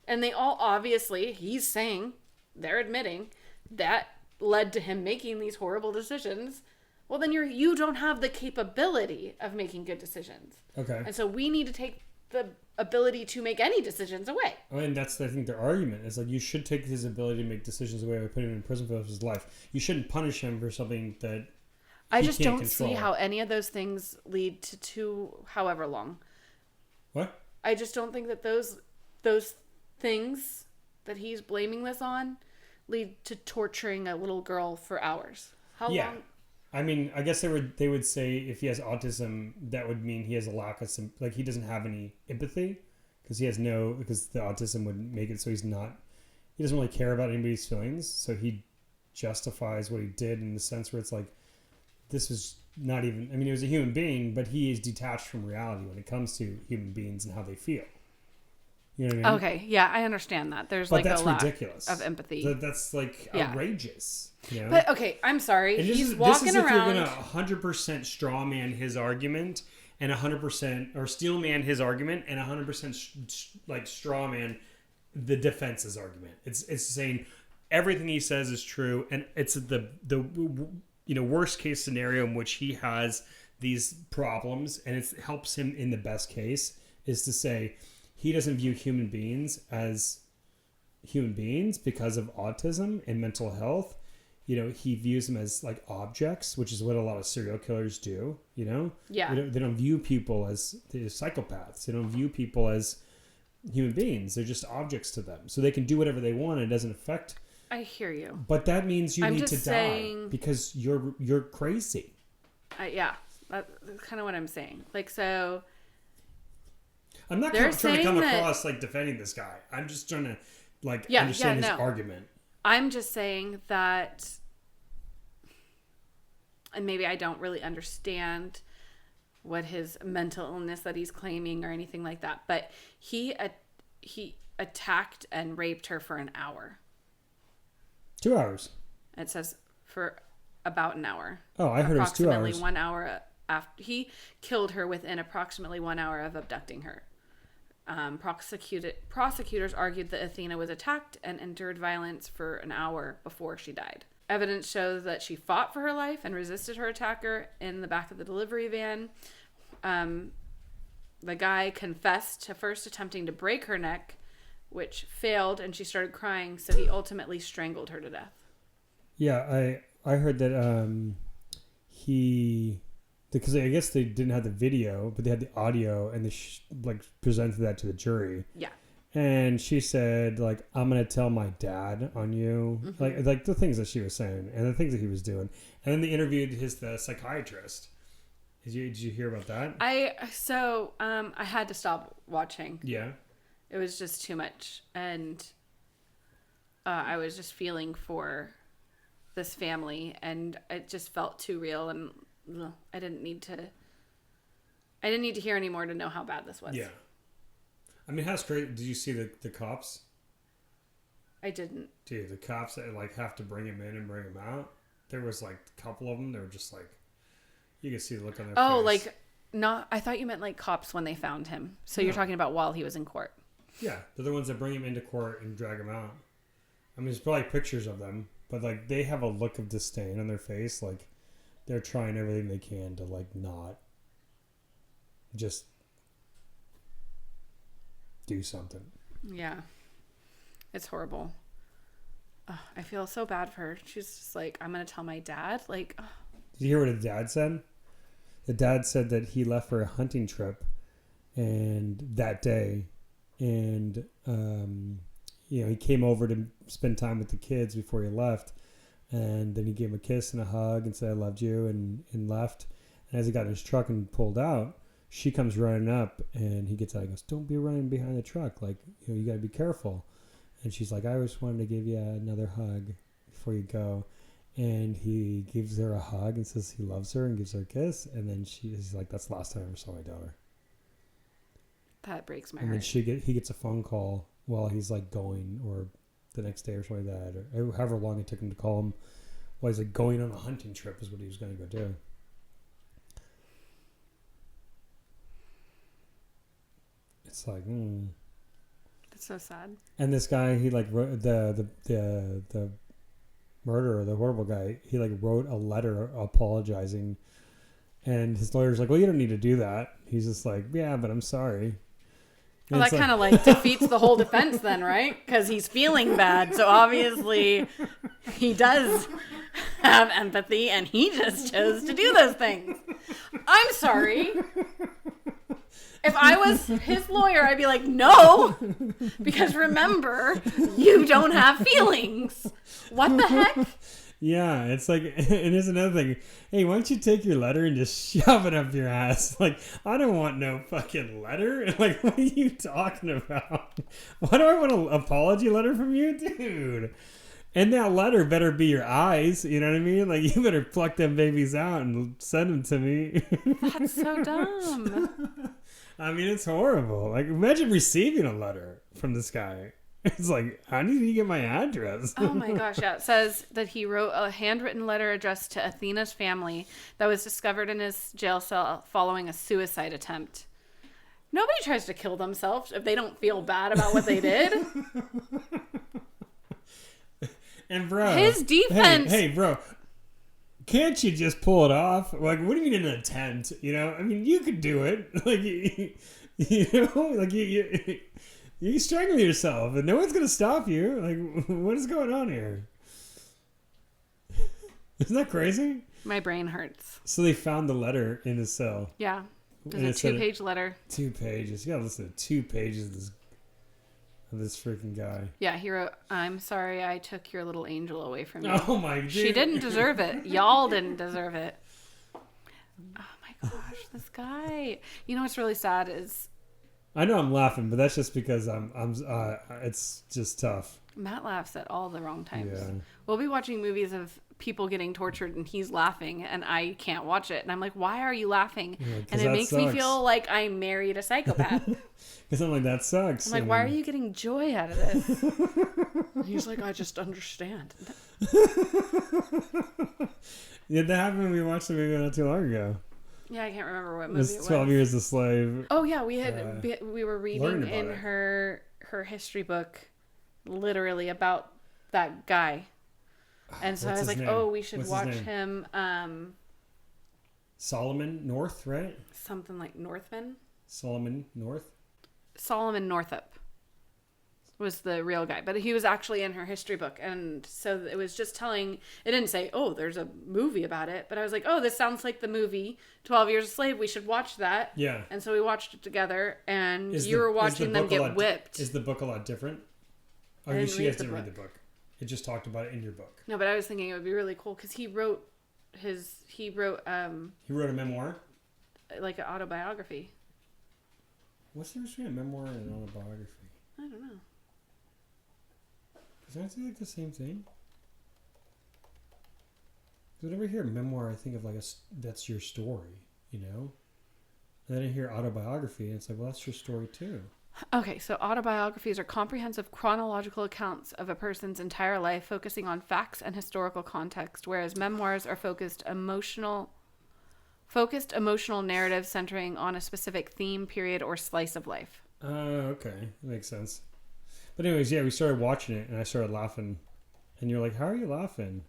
And they all, obviously, he's saying, they're admitting, that led to him making these horrible decisions. Well, then you don't have the capability of making good decisions. Okay. And so we need to take the ability to make any decisions away. I mean, that's, I think, their argument. Is like, you should take his ability to make decisions away by putting him in prison for the rest of his life. You shouldn't punish him for something that I just don't control. see how any of those things lead to however long. What? I just don't think that those things that he's blaming this on lead to torturing a little girl for hours. How long? I mean, I guess they would say if he has autism, that would mean he has a lack of he doesn't have any empathy, because the autism would make it so he doesn't really care about anybody's feelings. So he justifies what he did in the sense where it's like, this was not even, I mean, he was a human being, but he is detached from reality when it comes to human beings and how they feel. You know what I mean? Okay, yeah, I understand that. There's But like that's a lack ridiculous. of empathy. That's outrageous. You know? But okay, I'm sorry. He's walking this is around. If you're gonna 100% straw man his argument and 100% or steel man his argument and 100% straw man the defense's argument. It's saying everything he says is true, and it's the worst case scenario in which he has these problems, and it helps him in the best case is to say he doesn't view human beings as human beings because of autism and mental health. He views them as like objects, which is what a lot of serial killers do. Yeah. They don't view people as psychopaths. They don't view people as human beings. They're just objects to them, so they can do whatever they want. And it doesn't affect. I hear you, but that means you need to die saying, because you're crazy. Yeah, that's kind of what I'm saying. Like, so I'm not trying to come across like defending this guy. I'm just trying to understand his argument. I'm just saying that, and maybe I don't really understand what his mental illness that he's claiming or anything like that, but he attacked and raped her for an hour. 2 hours. It says for about an hour. Oh, I heard it was 2 hours. Approximately 1 hour after he killed her, within approximately 1 hour of abducting her. Prosecutors argued that Athena was attacked and endured violence for an hour before she died. Evidence shows that she fought for her life and resisted her attacker in the back of the delivery van. The guy confessed to first attempting to break her neck, which failed, and she started crying, so he ultimately strangled her to death. Yeah, I heard that because I guess they didn't have the video, but they had the audio, and they presented that to the jury. Yeah. And she said, like, I'm going to tell my dad on you. Mm-hmm. Like the things that she was saying and the things that he was doing. And then they interviewed the psychiatrist. Did you hear about that? I had to stop watching. Yeah. It was just too much. And I was just feeling for this family, and it just felt too real, and I didn't need to hear any more to know how bad this was. Yeah. I mean, how's crazy. Did you see the cops? I didn't. Dude, the cops that have to bring him in and bring him out. There was a couple of them. They were just you could see the look on their face. I thought you meant cops when they found him. So you're talking about while he was in court. Yeah, they're the ones that bring him into court and drag him out. I mean, there's probably pictures of them, but they have a look of disdain on their face. They're trying everything they can to not just do something. Yeah. It's horrible. I feel so bad for her. She's just I'm going to tell my dad. Did you hear what his dad said? The dad said that he left for a hunting trip and that day, and he came over to spend time with the kids before he left, and then he gave him a kiss and a hug and said I loved you, and left. And as he got in his truck and pulled out, she comes running up, and he gets out and goes, don't be running behind the truck, you got to be careful. And she's like, I just wanted to give you another hug before you go. And he gives her a hug and says he loves her and gives her a kiss, and then she's like, that's the last time I ever saw my daughter. That breaks my heart. And then he gets a phone call while he's going, or the next day or something like that, or however long it took him to call him while he's going on a hunting trip is what he was going to go do. It's That's so sad. And this guy, he wrote the murderer, the horrible guy, he wrote a letter apologizing, and his lawyer's like, well, you don't need to do that. He's just yeah, but I'm sorry. Well, that kind of defeats the whole defense then, right? Because he's feeling bad. So obviously he does have empathy, and he just chose to do those things. I'm sorry. If I was his lawyer, I'd be like, no, because remember, you don't have feelings. What the heck? Yeah, it's and here's another thing. Hey, why don't you take your letter and just shove it up your ass? I don't want no fucking letter. What are you talking about? Why do I want an apology letter from you? Dude. And that letter better be your eyes. You know what I mean? You better pluck them babies out and send them to me. That's so dumb. I mean, it's horrible. Imagine receiving a letter from this guy. It's how did he get my address? Oh my gosh, yeah. It says that he wrote a handwritten letter addressed to Athena's family that was discovered in his jail cell following a suicide attempt. Nobody tries to kill themselves if they don't feel bad about what they did. And bro, His defense. Hey, bro, can't you just pull it off? Like, what do you mean an attempt? You know, I mean, you could do it. Like, you strangle yourself, and no one's gonna stop you. Like, what is going on here? Isn't that crazy? My brain hurts. So they found the letter in his cell. Yeah. And It's a 2-page letter. 2 pages. You gotta listen to 2 pages of this freaking guy. Yeah, he wrote, "I'm sorry I took your little angel away from you. Oh my god. She didn't deserve it. Y'all didn't deserve it." Oh my gosh, this guy. You know what's really sad is I know I'm laughing, but that's just because it's just tough. Matt laughs at all the wrong times. Yeah. We'll be watching movies of people getting tortured and he's laughing and I can't watch it. And I'm like, why are you laughing? Yeah, and it makes me feel like I married a psychopath. Because I'm like, that sucks. I'm like, why are you getting joy out of this? He's like, I just understand. Yeah, that happened when we watched the movie not too long ago. Yeah, I can't remember what movie It was 12 Years a Slave. Oh yeah, we were reading in it. her history book, literally about that guy, and so What's I was his like, name? oh, we should What's his watch name? him. Solomon North, right? Something like Northman. Solomon North. Solomon Northup was the real guy, but he was actually in her history book, and so it was just telling. It didn't say, "Oh, there's a movie about it," but I was like, "Oh, this sounds like the movie 12 Years a Slave. We should watch that." Yeah. And so we watched it together, and Is you the- were is the watching them book a get lot- whipped. Is the book a lot different? I Or didn't you guys read the didn't read book. the book. It just talked about it in your book. No, but I was thinking it would be really cool because he wrote He wrote a memoir. like an autobiography. What's the difference between a memoir and an autobiography? I don't know. Does that like the same thing? Because whenever I hear memoir, I think of like that's your story, you know? And then I hear autobiography, and it's like, well, that's your story too. Okay, so autobiographies are comprehensive chronological accounts of a person's entire life, focusing on facts and historical context, whereas memoirs are focused emotional narratives centering on a specific theme, period, or slice of life. Okay. That makes sense. But anyways, yeah, we started watching it, and I started laughing. And you're like, how are you laughing?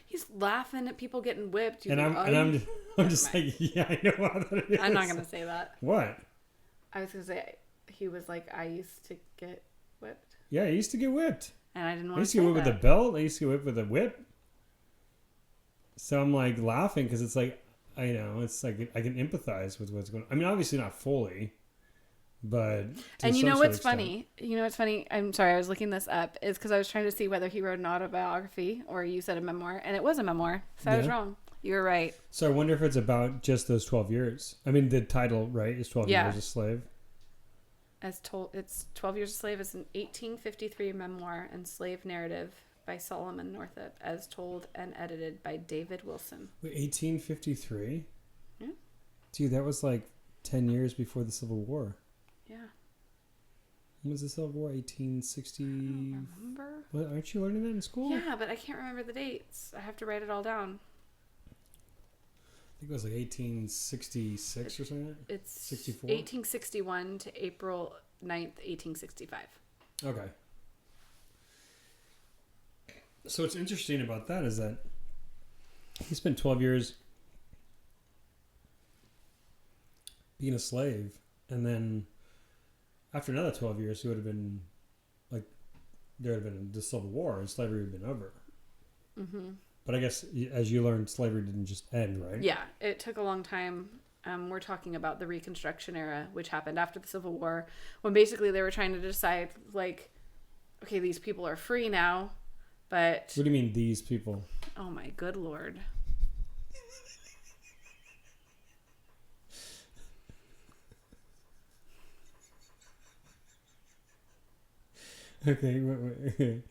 He's laughing at people getting whipped. And I'm just like, yeah, I know how that is. I'm not going to say that. What? I was going to say, he was like, I used to get whipped. Yeah, I used to get whipped. And I didn't I want to used say to get whipped that. with a belt. I used to get whipped with a whip. So I'm like laughing because it's like, I know, it's like I can empathize with what's going on. I mean, obviously not fully, but. And you know what's funny? You know what's funny? I'm sorry, I was looking this up. Is because I was trying to see whether he wrote an autobiography or you said a memoir, and it was a memoir. So I was wrong. You were right. So I wonder if it's about just those 12 years. I mean, the title, right, is 12 Years a Slave. It's 12 Years a Slave is an 1853 memoir and slave narrative by Solomon Northup, as told and edited by David Wilson. Wait, 1853? Yeah. Dude, that was like 10 years before the Civil War. Yeah. When was the Civil War? 1860? I don't remember. What, aren't you learning that in school? Yeah, but I can't remember the dates. I have to write it all down. I think it was like 1866 or something. It's 64? 1861 to April 9th, 1865. Okay. So what's interesting about that is that he spent 12 years being a slave, and then after another 12 years, he would have been like, there would have been the Civil War, and slavery would have been over. Mm-hmm. But I guess, as you learned, slavery didn't just end, right? Yeah, it took a long time. We're talking about the Reconstruction era, which happened after the Civil War, when basically they were trying to decide, like, okay, these people are free now, but... What do you mean, these people? Oh my good Lord. Okay, wait.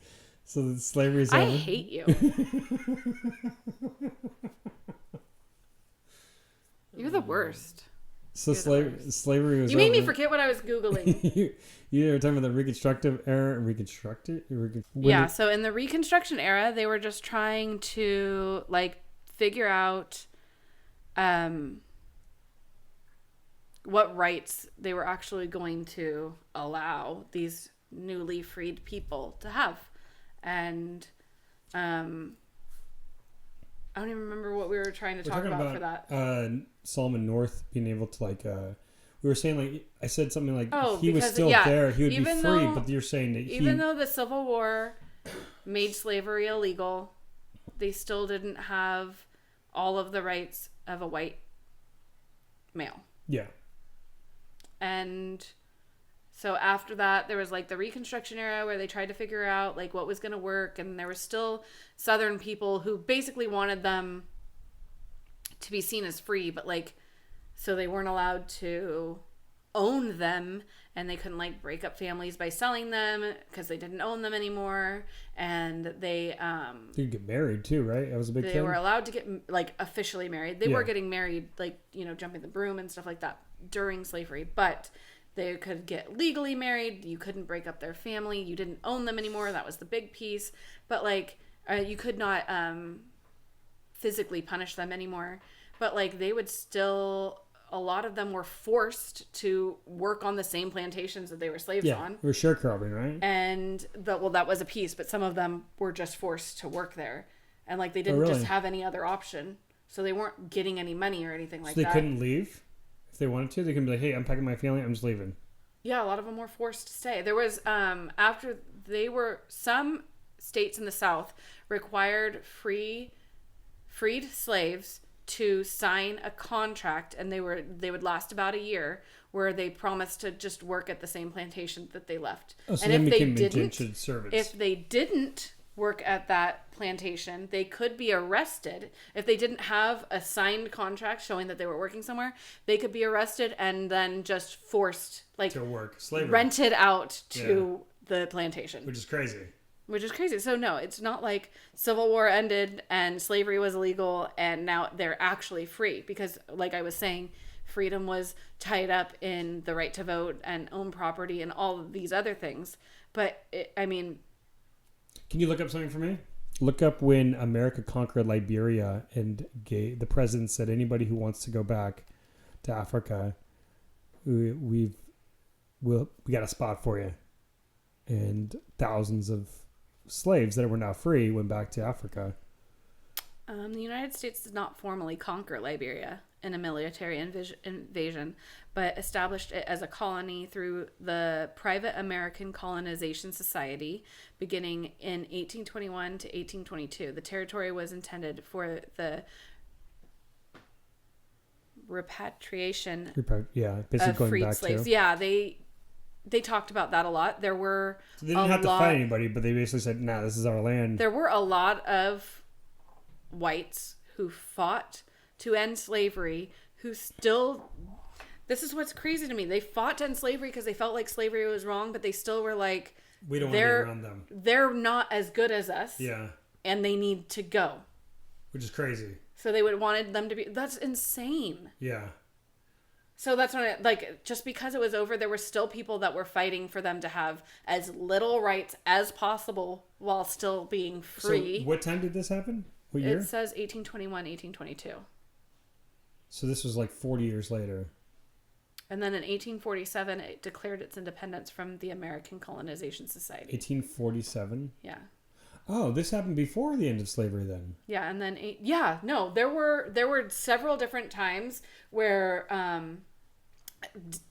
So the slavery is I over? hate you. You're the worst. So You're the worst. slavery was You made me over. forget what I was Googling. You were talking about the Reconstructive era? Yeah, so in the Reconstruction era, they were just trying to, like, figure out what rights they were actually going to allow these newly freed people to have. And I don't even remember what we were trying to talk about for that. Solomon North being able to we were saying I said something like he was because, still there, he would be free, though, but you're saying that even though the Civil War made slavery illegal, they still didn't have all of the rights of a white male. Yeah. And so after that, there was the Reconstruction era where they tried to figure out what was going to work. And there were still Southern people who basically wanted them to be seen as free, but so they weren't allowed to own them, and they couldn't break up families by selling them because they didn't own them anymore. And they you could get married too, right? That was a big thing. They were allowed to get officially married. They were getting married, jumping the broom and stuff like that during slavery, but they could get legally married. You couldn't break up their family. You didn't own them anymore. That was the big piece. But you could not physically punish them anymore. But they would still, a lot of them were forced to work on the same plantations that they were slaves on. We're sharecropping, right? And that was a piece, but some of them were just forced to work there. And they didn't just have any other option. So they weren't getting any money or anything like that. So they couldn't leave? If they wanted to, they can be hey, I'm packing my family, I'm just leaving. Yeah, a lot of them were forced to stay. There was, some states in the South required freed slaves to sign a contract, and they would last about a year, where they promised to just work at the same plantation that they left. Oh, so and if they didn't work at that plantation, they could be arrested. If they didn't have a signed contract showing that they were working somewhere, they could be arrested and then just forced to work, slavery, rented out to the plantation, which is crazy. So no, it's not like Civil War ended and slavery was illegal and now they're actually free, because I was saying, freedom was tied up in the right to vote and own property and all of these other things. But can you look up something for me? Look up when America conquered Liberia, and the president said anybody who wants to go back to Africa, we got a spot for you. And thousands of slaves that were now free went back to Africa. The United States did not formally conquer Liberia in a military invasion, but established it as a colony through the Private American Colonization Society beginning in 1821 to 1822. The territory was intended for the repatriation of freed slaves. Yeah, they talked about that a lot. There were so they didn't have to fight anybody, but they basically said, "Nah, this is our land." There were a lot of whites who fought to end slavery, who still, this is what's crazy to me, they fought to end slavery because they felt like slavery was wrong, but they still were we don't want to be around them. They're not as good as us. Yeah. And they need to go. Which is crazy. So they wanted them to be, that's insane. Yeah. So that's when just because it was over, there were still people that were fighting for them to have as little rights as possible while still being free. So what time did this happen? What year? It says 1821, 1822. So this was 40 years later. And then in 1847, it declared its independence from the American Colonization Society. 1847? Yeah. Oh, this happened before the end of slavery then. Yeah, and then there were several different times where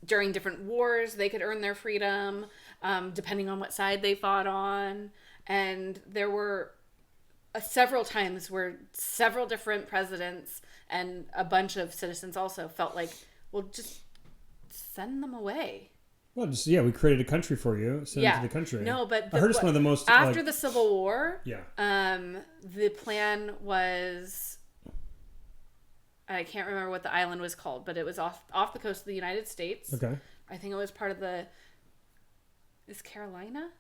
during different wars they could earn their freedom, depending on what side they fought on, and there were several times where several different presidents and a bunch of citizens also felt well, just send them away. Well, we created a country for you. Send them to the country. No, but I heard it's one of the most after the Civil War. Yeah. The plan was, I can't remember what the island was called, but it was off the coast of the United States. Okay. I think it was part of is Carolina?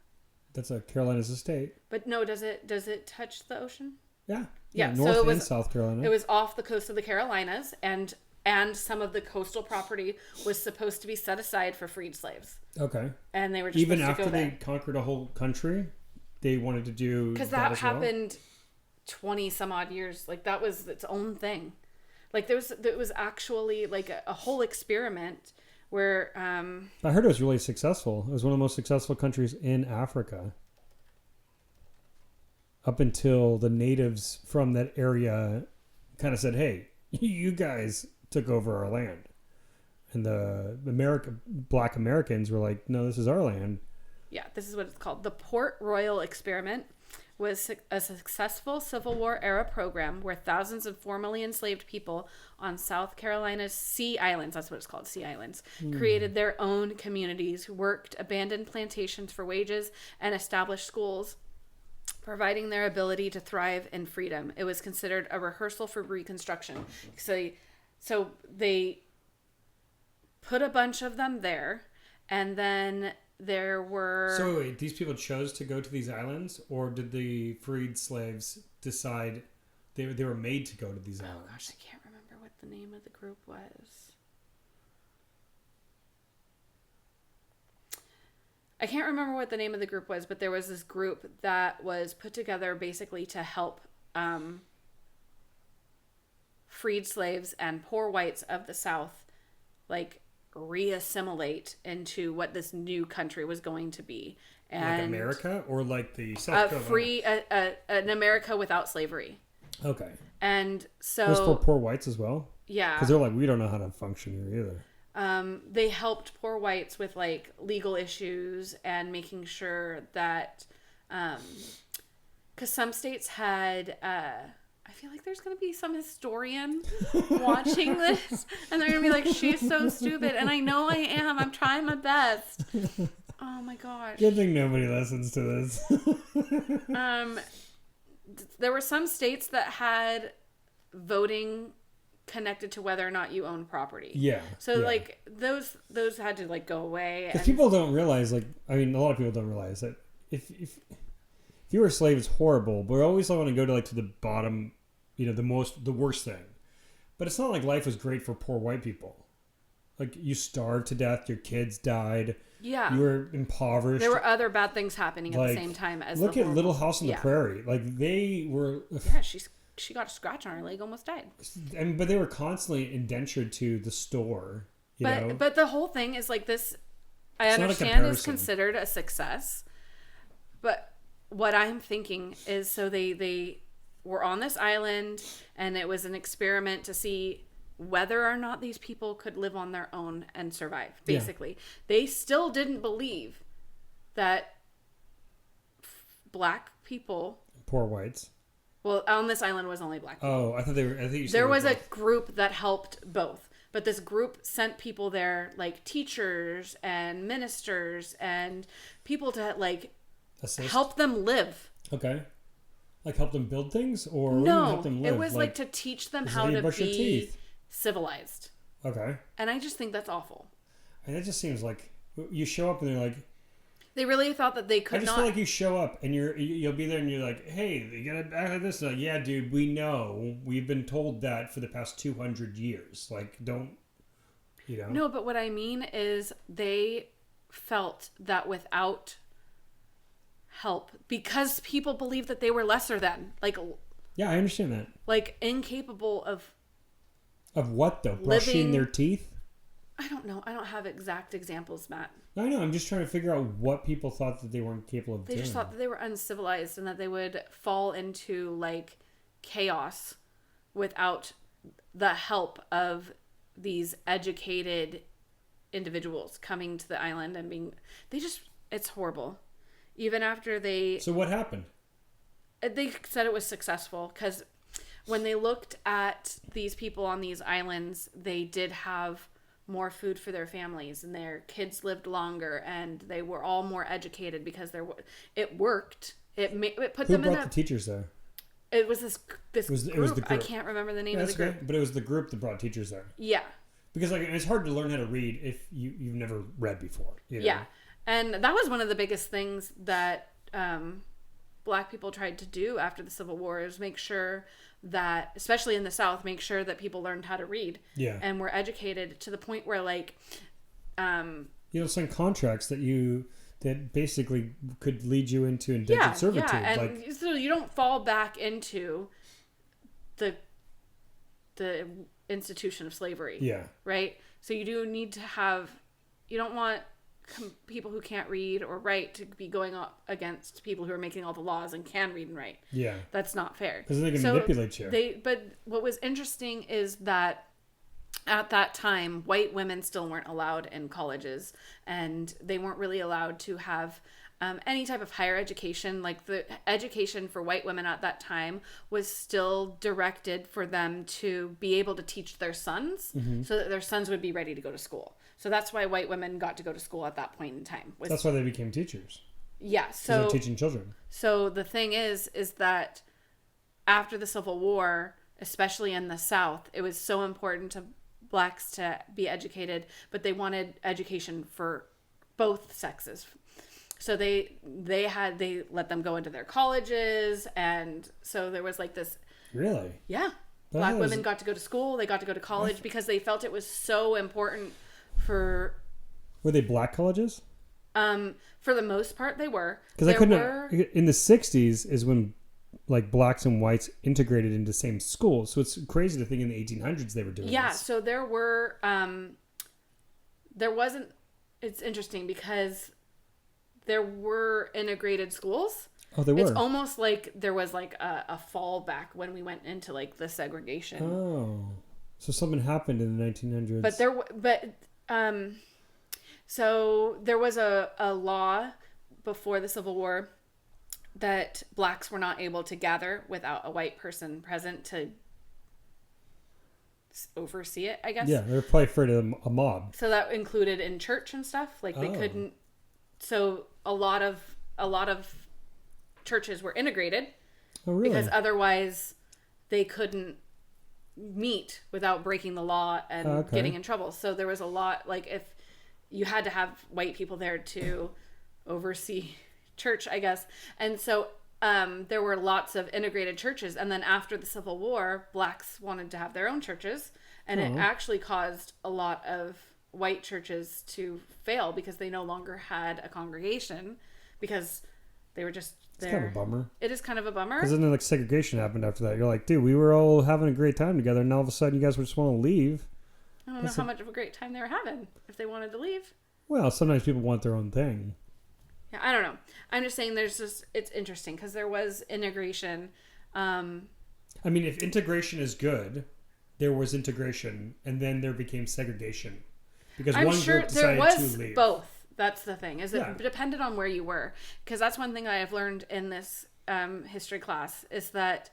That's Carolina's a state. But no, does it touch the ocean? Yeah. Yeah. North so and South Carolina. It was off the coast of the Carolinas, and some of the coastal property was supposed to be set aside for freed slaves. Okay. And they were just even supposed to after go they there. Conquered a whole country, they wanted to do because that happened 20 some odd years. That was its own thing. Like there was actually like a whole experiment where I heard it was really successful. It was one of the most successful countries in Africa. Up until the natives from that area kind of said, "Hey, you guys took over our land," and the Black Americans were like, "No, this is our land." Yeah, this is what it's called. The Port Royal Experiment was a successful Civil War era program where thousands of formerly enslaved people on South Carolina's Sea Islands, that's what it's called, Sea Islands, created their own communities, worked abandoned plantations for wages, and established schools, providing their ability to thrive in freedom. It was considered a rehearsal for Reconstruction. So they put a bunch of them there, and then there were... So wait, these people chose to go to these islands, or did the freed slaves decide they were made to go to these islands? Oh gosh, I can't remember what the name of the group was. I can't remember what the name of the group was, but there was this group that was put together basically to help freed slaves and poor whites of the South, like, reassimilate into what this new country was going to be. And like America, or like the South Carolina? An America without slavery. Okay. And so... It was for poor whites as well? Yeah. Because they're like, we don't know how to function here either. They helped poor whites with like legal issues and making sure that, because some states had, I feel like there's going to be some historian watching this and they're going to be like, she's so stupid. And I know I am. I'm trying my best. Oh my gosh. Good thing nobody listens to this. There were some states that had voting connected to whether or not you own property. Yeah. So like those had to like go away. Because people don't realize, like, I mean, a lot of people don't realize that if you were a slave, it's horrible. But we always want to go to the bottom, the worst thing. But it's not like life was great for poor white people. Like, you starved to death, your kids died. Yeah. You were impoverished. There were other bad things happening at the same time as look at Little House on the Prairie. Like, they were... Yeah, she got a scratch on her leg, almost died. But they were constantly indentured to the store, you know? But the whole thing is like this, I understand is considered a success. But what I'm thinking is, so they were on this island and it was an experiment to see whether or not these people could live on their own and survive, basically. Yeah. They still didn't believe that black people... Poor whites. Well, on this island was only black people. Oh, I thought you said there was a group that helped both. But this group sent people there, like teachers and ministers and people to like help them live. Okay. Like help them build things, or no, help them live? It was like to teach them how to be civilized. Okay. And I just think that's awful. And it just seems like you show up and they're like... They really thought that they could not... I just feel like you show up and you'll be there and you're like, hey, you gotta act like this. Like, yeah, dude, we know. We've been told that for the past 200 years. Like, don't, No, but what I mean is they felt that without help, because people believed that they were lesser than. Like... Yeah, I understand that. Like, incapable of... Of what, though? Brushing their teeth? I don't know. I don't have exact examples, Matt. I know. I'm just trying to figure out what people thought that they weren't capable of doing. They just thought that they were uncivilized and that they would fall into, like, chaos without the help of these educated individuals coming to the island and being... It's horrible. Even after they... So what happened? They said it was successful because when they looked at these people on these islands, they did have more food for their families and their kids lived longer and they were all more educated because it worked. It put them in Who brought the teachers there? It was this group. It was the group. I can't remember the name of the group. Okay. But it was the group that brought teachers there. Yeah. Because like it's hard to learn how to read if you've never read before. Yeah. And that was one of the biggest things that black people tried to do after the Civil War is make sure that, especially in the South, make sure that people learned how to read. Yeah. And were educated to the point where like... You'll sign contracts that basically could lead you into indentured servitude. Yeah, and so you don't fall back into the institution of slavery. Yeah. Right? So you do need to have, you don't want people who can't read or write to be going up against people who are making all the laws and can read and write. Yeah. That's not fair. Because they can manipulate you. But what was interesting is that at that time, white women still weren't allowed in colleges, and they weren't really allowed to have any type of higher education. Like the education for white women at that time was still directed for them to be able to teach their sons so that their sons would be ready to go to school. So that's why white women got to go to school at that point in time. That's why they became teachers. Yeah. So they're teaching children. So the thing is that after the Civil War, especially in the South, it was so important to blacks to be educated, but they wanted education for both sexes. So they let them go into their colleges, and so there was like this. Really? Yeah. Black women got to go to school. They got to go to college because they felt it was so important for. Were they black colleges? For the most part, they were. Because I couldn't. In the 60s is when like blacks and whites integrated into the same schools. So it's crazy to think in the 1800s they were doing this. So there were, there wasn't, it's interesting because there were integrated schools. Oh, they were? It's almost like there was like a fallback when we went into like the segregation. Oh, so something happened in the 1900s. So there was a law before the Civil War that blacks were not able to gather without a white person present to oversee it, I guess. Yeah, they were probably afraid of a mob. So that included in church and stuff. Like they couldn't. So a lot of churches were integrated. Oh, really? Because otherwise they couldn't meet without breaking the law and getting in trouble. So there was a lot, like if you had to have white people there to oversee church, I guess. And so there were lots of integrated churches. And then after the Civil War, blacks wanted to have their own churches. And it actually caused a lot of white churches to fail because they no longer had a congregation because they were just there. It's kind of a bummer. It is kind of a bummer. Because then like segregation happened after that. You're like, dude, we were all having a great time together. And all of a sudden you guys just want to leave. I don't know how much of a great time they were having if they wanted to leave. Well, sometimes people want their own thing. Yeah, I don't know. I'm just saying it's interesting because there was integration. I mean, if integration is good, there was integration and then there became segregation. Because I'm one sure group there decided was to leave. both. That's the thing. Is it depended on where you were. Because that's one thing I have learned in this history class is that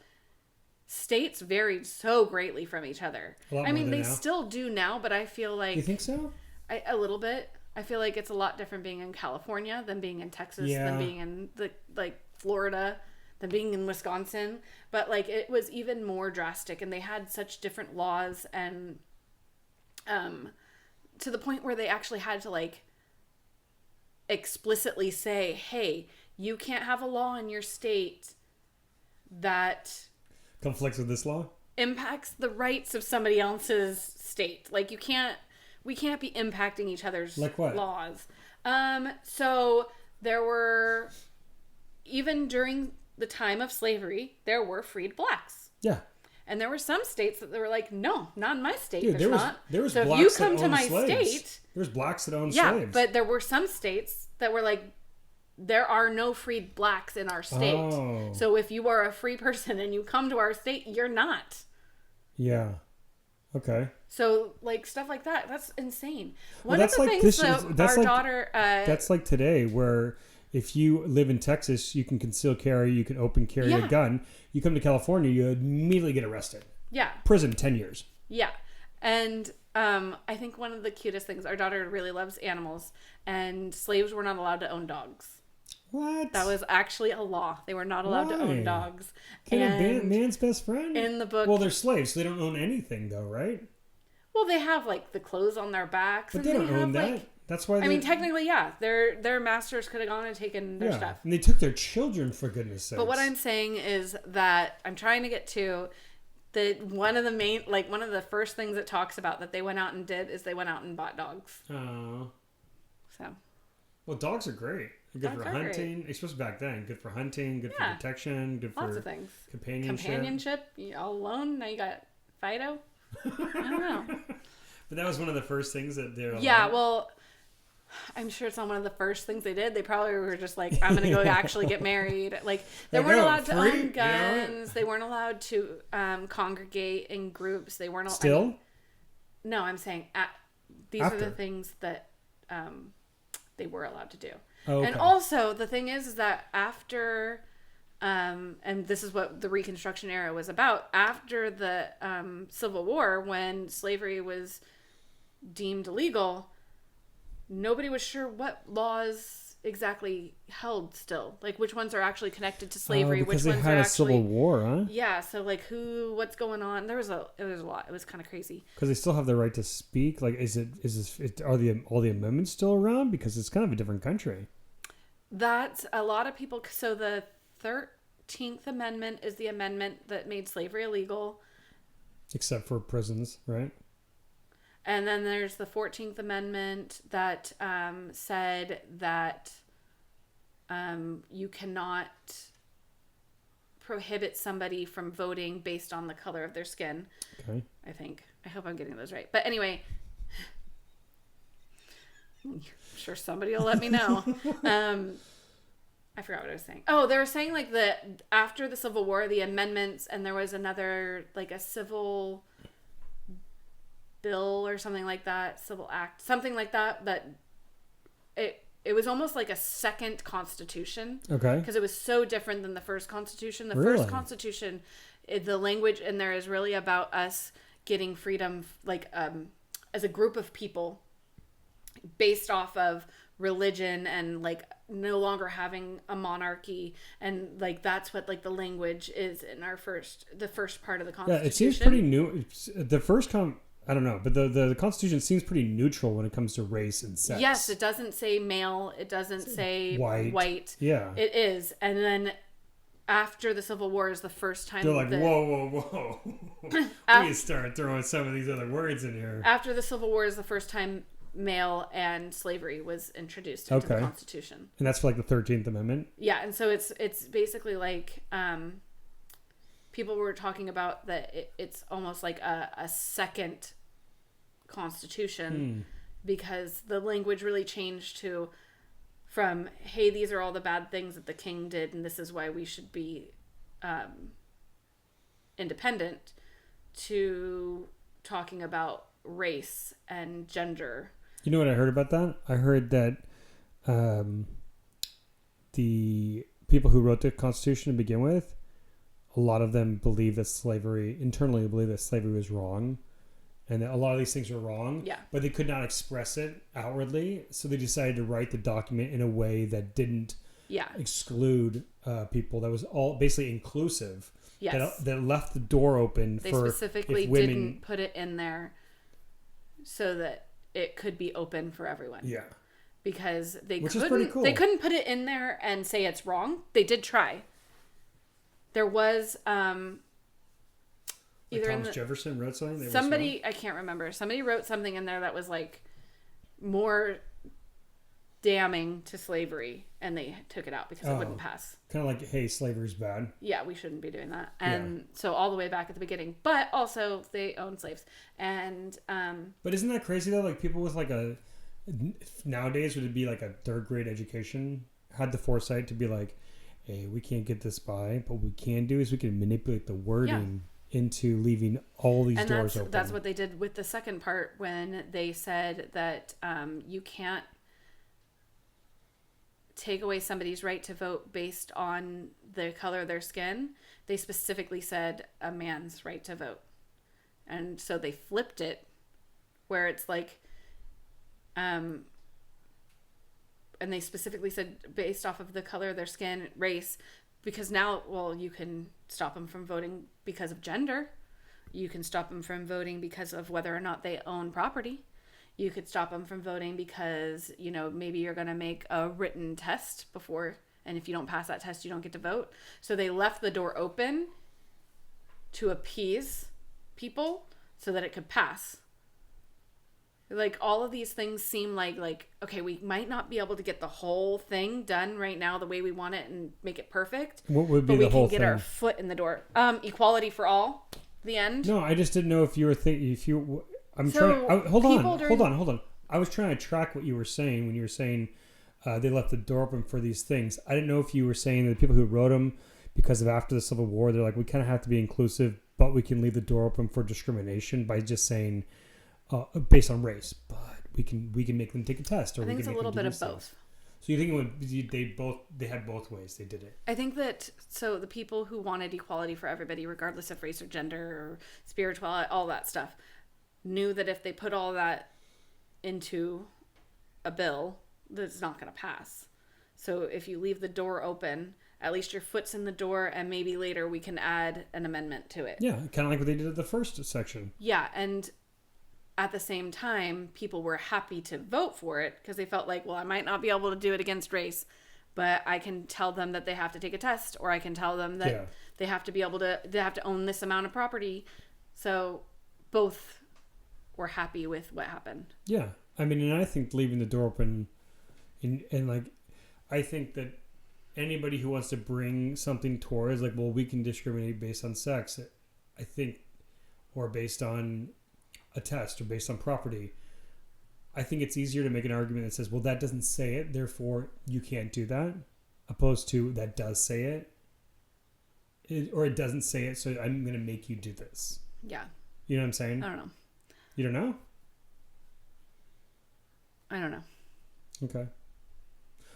states varied so greatly from each other. I mean, they still do now, but I feel like... You think so? A little bit. I feel like it's a lot different being in California than being in Texas, than being in Florida, than being in Wisconsin. But like it was even more drastic, and they had such different laws, and to the point where they actually had to like explicitly say, "Hey, you can't have a law in your state that conflicts with this law, impacts the rights of somebody else's state. Like you can't." We can't be impacting each other's laws. So there were, even during the time of slavery, there were freed blacks. Yeah. And there were some states that they were like, no, not in my state. Dude, there was so if you come to my state, there's blacks that own slaves. Yeah, but there were some states that were like, there are no freed blacks in our state. Oh. So if you are a free person and you come to our state, you're not. Yeah. Okay. So, like, stuff like that, that's insane. One of the things our daughter... that's like today, where if you live in Texas, you can conceal carry, you can open carry a gun. You come to California, you immediately get arrested. Yeah. Prison, 10 years. Yeah. And I think one of the cutest things, our daughter really loves animals, and slaves were not allowed to own dogs. What? That was actually a law. They were not allowed to own dogs. And man's best friend? In the book... Well, they're slaves, so they don't own anything, though, right? Well, they have, like, the clothes on their backs. But they don't own that. Like, that's why I mean, technically, yeah. Their masters could have gone and taken their stuff. And they took their children, for goodness sakes. But what I'm saying is that I'm trying to get to... one of the first things it talks about that they went out and did is they went out and bought dogs. Oh. So. Well, dogs are great. Good for hunting, especially back then. Good for hunting, good for protection, good for lots of things. Companionship. You all alone, now you got Fido I don't know. But that was one of the first things that they're Yeah, well, I'm sure it's not one of the first things they did. They probably were just like, I'm going to go actually get married. Like, they weren't allowed to own guns. They weren't allowed to congregate in groups. They weren't Still? I mean, no, I'm saying these are the things that they were allowed to do. Oh, okay. And also, the thing is that after, and this is what the Reconstruction era was about, after the Civil War, when slavery was deemed illegal, nobody was sure what laws exactly held still. Like, which ones are actually connected to slavery, which ones had are a civil war, huh? Yeah, so like what's going on? It was a lot. It was kind of crazy. Because they still have the right to speak. Like, are all the amendments still around? Because it's kind of a different country. That's a lot of people. So the 13th Amendment is the amendment that made slavery illegal. Except for prisons, right? And then there's the 14th Amendment that said that you cannot prohibit somebody from voting based on the color of their skin. Okay. I think. I hope I'm getting those right. But anyway, I'm sure somebody will let me know. I forgot what I was saying. Oh, they were saying like after the Civil War, the amendments, and there was another, like a civil bill or something like that, civil act, something like that, that it was almost like a second constitution. Okay. Because it was so different than the first constitution. The first constitution, the language in there is really about us getting freedom, like as a group of people, based off of religion and like no longer having a monarchy, and like that's what like the language is in the first part of the Constitution. Yeah, it seems pretty new. The first I don't know, but the Constitution seems pretty neutral when it comes to race and sex. Yes, it doesn't say male. It doesn't say white. Yeah. It is. And then after the Civil War is the first time... They're like, whoa. We start throwing some of these other words in here. After the Civil War is the first time male and slavery was introduced into the Constitution. And that's for like the 13th Amendment? Yeah, and so it's basically like... people were talking about that it's almost like a second constitution because the language really changed from hey, these are all the bad things that the king did and this is why we should be independent, to talking about race and gender. You know what I heard about that? I heard that the people who wrote the Constitution to begin with, a lot of them internally believe that slavery was wrong, and that a lot of these things were wrong. Yeah. But they could not express it outwardly, so they decided to write the document in a way that didn't exclude people. That was all basically inclusive. Yes. That left the door open. They specifically didn't put it in there so that it could be open for everyone. Yeah. Because they couldn't put it in there and say it's wrong. They did try. There was either Thomas Jefferson wrote something. I can't remember. Somebody wrote something in there that was like more damning to slavery, and they took it out because it wouldn't pass. Kind of like, hey, slavery's bad. Yeah, we shouldn't be doing that. And so all the way back at the beginning, but also they owned slaves. And but isn't that crazy though? Like people with like nowadays would it be like a third grade education had the foresight to be like, hey, we can't get this by, but what we can do is we can manipulate the wording into leaving all these doors open. That's what they did with the second part when they said that you can't take away somebody's right to vote based on the color of their skin. They specifically said a man's right to vote. And so they flipped it where it's like, and they specifically said based off of the color of their skin, race, because now, you can stop them from voting because of gender. You can stop them from voting because of whether or not they own property. You could stop them from voting because, maybe you're going to make a written test before, and if you don't pass that test, you don't get to vote. So they left the door open to appease people so that it could pass. Like, all of these things seem like, okay, we might not be able to get the whole thing done right now the way we want it and make it perfect. What would be the whole thing? But we can get our foot in the door. Equality for all. The end. No, I just didn't know if you were thinking. If you, I'm So, trying. Hold people on. I was trying to track what you were saying when you were saying they left the door open for these things. I didn't know if you were saying that the people who wrote them, because of after the Civil War, they're like, we kind of have to be inclusive, but we can leave the door open for discrimination by just saying based on race. But we can make them take a test, or I think we it's can a make little them do bit of these both. things. So you think they had both ways they did it? I think that so the people who wanted equality for everybody, regardless of race or gender or spirituality, all that stuff, knew that if they put all that into a bill, that it's not going to pass. So if you leave the door open, at least your foot's in the door, and maybe later we can add an amendment to it. Yeah, kind of like what they did at the first section. Yeah, and at the same time, people were happy to vote for it because they felt like, well, I might not be able to do it against race, but I can tell them that they have to take a test, or I can tell them that they have to be able to, they have to own this amount of property. So both were happy with what happened. Yeah. I mean, and I think leaving the door open, and like, I think that anybody who wants to bring something towards, like, well, we can discriminate based on sex, I think, or based on a test, or based on property, I think it's easier to make an argument that says, well, that doesn't say it, therefore you can't do that, opposed to that does say it, or it doesn't say it, so I'm going to make you do this. Yeah. You know what I'm saying? I don't know. You don't know? I don't know. Okay.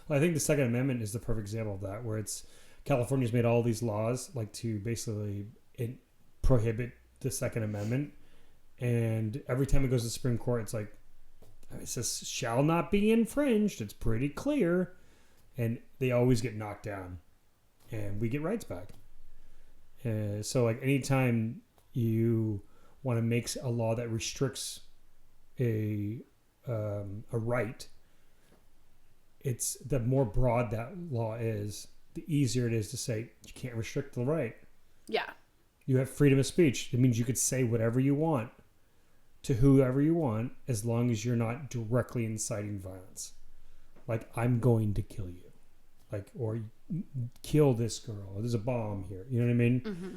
Well, I think the Second Amendment is the perfect example of that, where it's California's made all these laws like to basically prohibit the Second Amendment, and every time it goes to the Supreme Court, it's like, it says shall not be infringed. It's pretty clear, and they always get knocked down, and we get rights back. So like anytime you want to make a law that restricts a right, it's the more broad that law is, the easier it is to say you can't restrict the right. Yeah. You have freedom of speech. It means you could say whatever you want to whoever you want, as long as you're not directly inciting violence. Like, I'm going to kill you, like, or kill this girl. There's a bomb here. You know what I mean? Mm-hmm.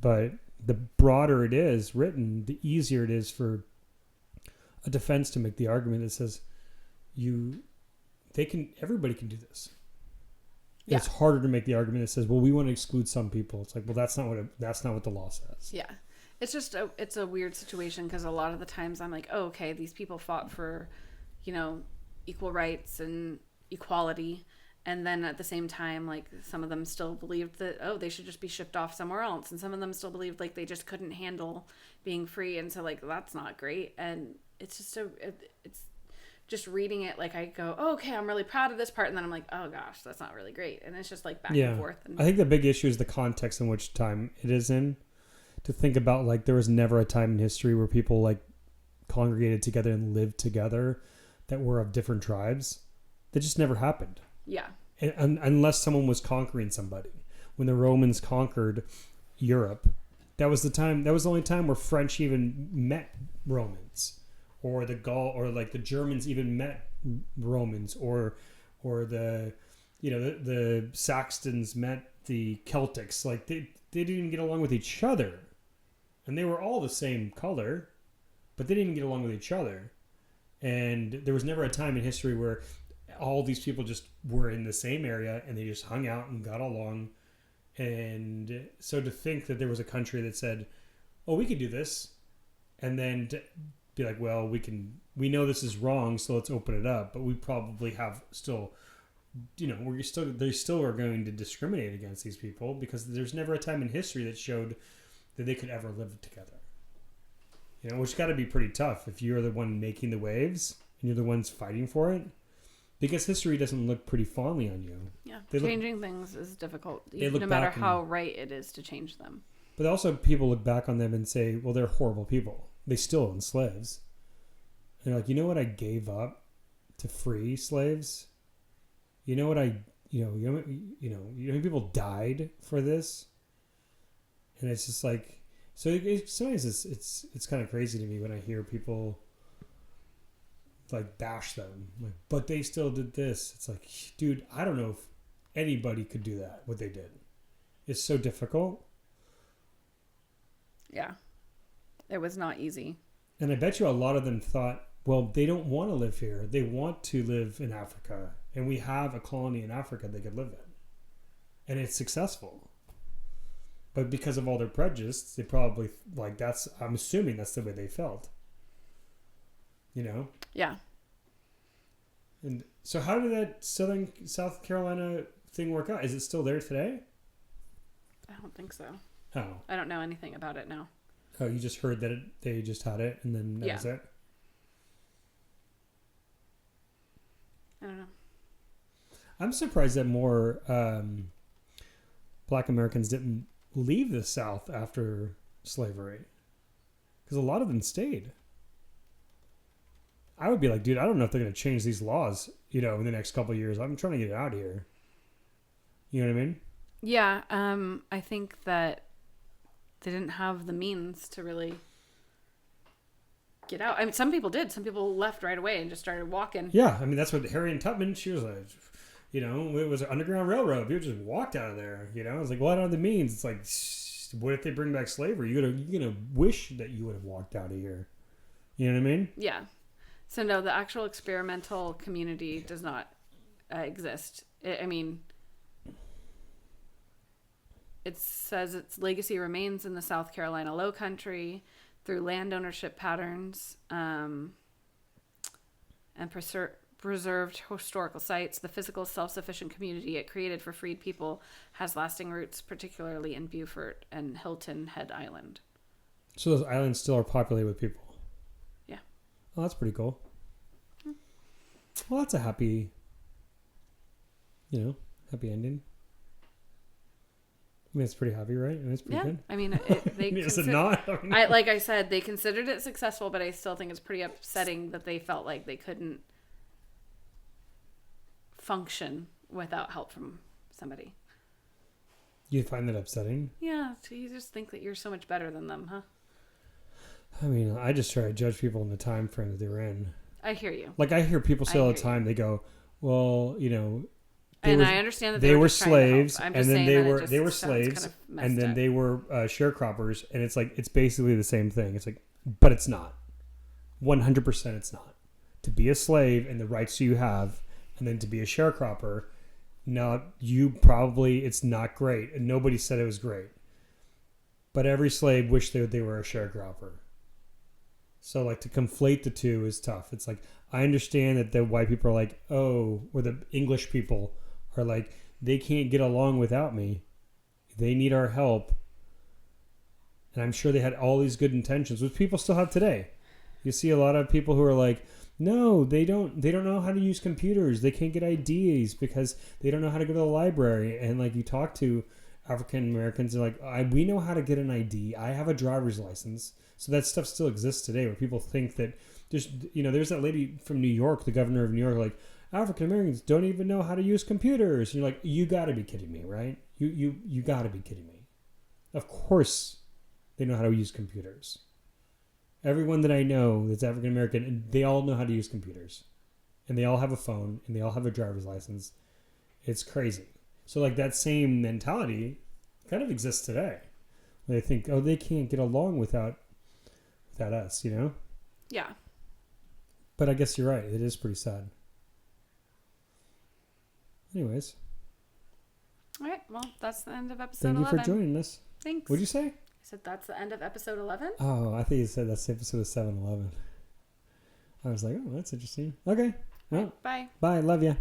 But the broader it is written, the easier it is for a defense to make the argument that says everybody can do this. Yeah. It's harder to make the argument that says, well, we want to exclude some people. It's like, well, that's not what the law says. Yeah. It's just it's a weird situation because a lot of the times I'm like, oh, okay, these people fought for, equal rights and equality. And then at the same time, like, some of them still believed that, oh, they should just be shipped off somewhere else. And some of them still believed like they just couldn't handle being free. And so, like, that's not great. And it's just it's just reading it, like, I go, oh, okay, I'm really proud of this part. And then I'm like, oh gosh, that's not really great. And it's just like back and forth. And I think the big issue is the context in which time it is in. To think about, like, there was never a time in history where people, like, congregated together and lived together that were of different tribes. That just never happened. Yeah. And unless someone was conquering somebody. When the Romans conquered Europe, that was the only time where French even met Romans, or the the Germans even met Romans, or the Saxons met the Celtics. Like, they didn't even get along with each other. And they were all the same color, but they didn't even get along with each other. And there was never a time in history where all these people just were in the same area and they just hung out and got along. And so to think that there was a country that said, oh, we could do this, and then to be like, well, we know this is wrong, so let's open it up. But we probably have still, they still are going to discriminate against these people, because there's never a time in history that showed that they could ever live together. Which got to be pretty tough if you're the one making the waves and you're the ones fighting for it, because history doesn't look pretty fondly on you. Yeah, changing things is difficult, no matter how right it is to change them. But also, people look back on them and say, well, they're horrible people. They still own slaves. And they're like, you know what I gave up to free slaves? You know what how many people died for this? And it's just like, so sometimes it's kind of crazy to me when I hear people like bash them, like, but they still did this. It's like, dude, I don't know if anybody could do that, what they did. It's so difficult. Yeah. It was not easy. And I bet you a lot of them thought, well, they don't want to live here. They want to live in Africa. And we have a colony in Africa they could live in. And it's successful. But because of all their prejudice, they probably, like, I'm assuming that's the way they felt. You know? Yeah. And so how did that South Carolina thing work out? Is it still there today? I don't think so. Oh. I don't know anything about it now. Oh, you just heard that they just had it and then that was it? I don't know. I'm surprised that more Black Americans didn't leave the South after slavery. Because a lot of them stayed. I would be like, dude, I don't know if they're going to change these laws, in the next couple of years. I'm trying to get out of here. You know what I mean? Yeah. I think that they didn't have the means to really get out. I mean, some people did. Some people left right away and just started walking. Yeah. I mean, that's what Harriet Tubman, she was like, it was an Underground Railroad. People just walked out of there. I was like, what are the means? It's like, what if they bring back slavery? You're gonna wish that you would have walked out of here. You know what I mean? Yeah. So no, the actual experimental community does not exist. It says its legacy remains in the South Carolina Low Country through land ownership patterns and preserved historical sites. The physical self-sufficient community it created for freed people has lasting roots, particularly in Beaufort and Hilton Head Island. So those islands still are populated with people? Yeah. Oh, that's pretty cool. Well, that's a happy ending. I mean, it's pretty happy, right? It's pretty good. I mean, is it not? Like I said, they considered it successful, but I still think it's pretty upsetting that they felt like they couldn't function without help from somebody. You find that upsetting? Yeah, so you just think that you're so much better than them, huh? I mean, I just try to judge people in the time frame that they're in. I hear you. Like, I hear people say all the time, they go, well, I understand that they were slaves, and then they were slaves, kind of and then up. they were sharecroppers, and it's like, it's basically the same thing. It's like, but it's not. 100% it's not. To be a slave and the rights you have, and then to be a sharecropper, now it's not great, and nobody said it was great. But every slave wished they were a sharecropper. So, like, to conflate the two is tough. It's like, I understand that the white people are like, oh, or the English people are like, they can't get along without me. They need our help. And I'm sure they had all these good intentions, which people still have today. You see a lot of people who are like, no, they don't know how to use computers. They can't get IDs because they don't know how to go to the library. And, like, you talk to African Americans, they're like, we know how to get an ID. I have a driver's license. So that stuff still exists today, where people think that there's that lady from New York, the governor of New York, like, African Americans don't even know how to use computers. And you're like, you got to be kidding me, right? You got to be kidding me. Of course they know how to use computers. Everyone that I know that's African American, they all know how to use computers. And they all have a phone, and they all have a driver's license. It's crazy. So, like, that same mentality kind of exists today. They think, oh, they can't get along without us, Yeah. But I guess you're right. It is pretty sad. Anyways. All right. Well, that's the end of episode Thank you 11. for joining us. Thanks. What'd you say? I said that's the end of episode 11. Oh, I think you said that's episode 7-11. I was like, oh, that's interesting. Okay. Well, Bye. bye. Love ya.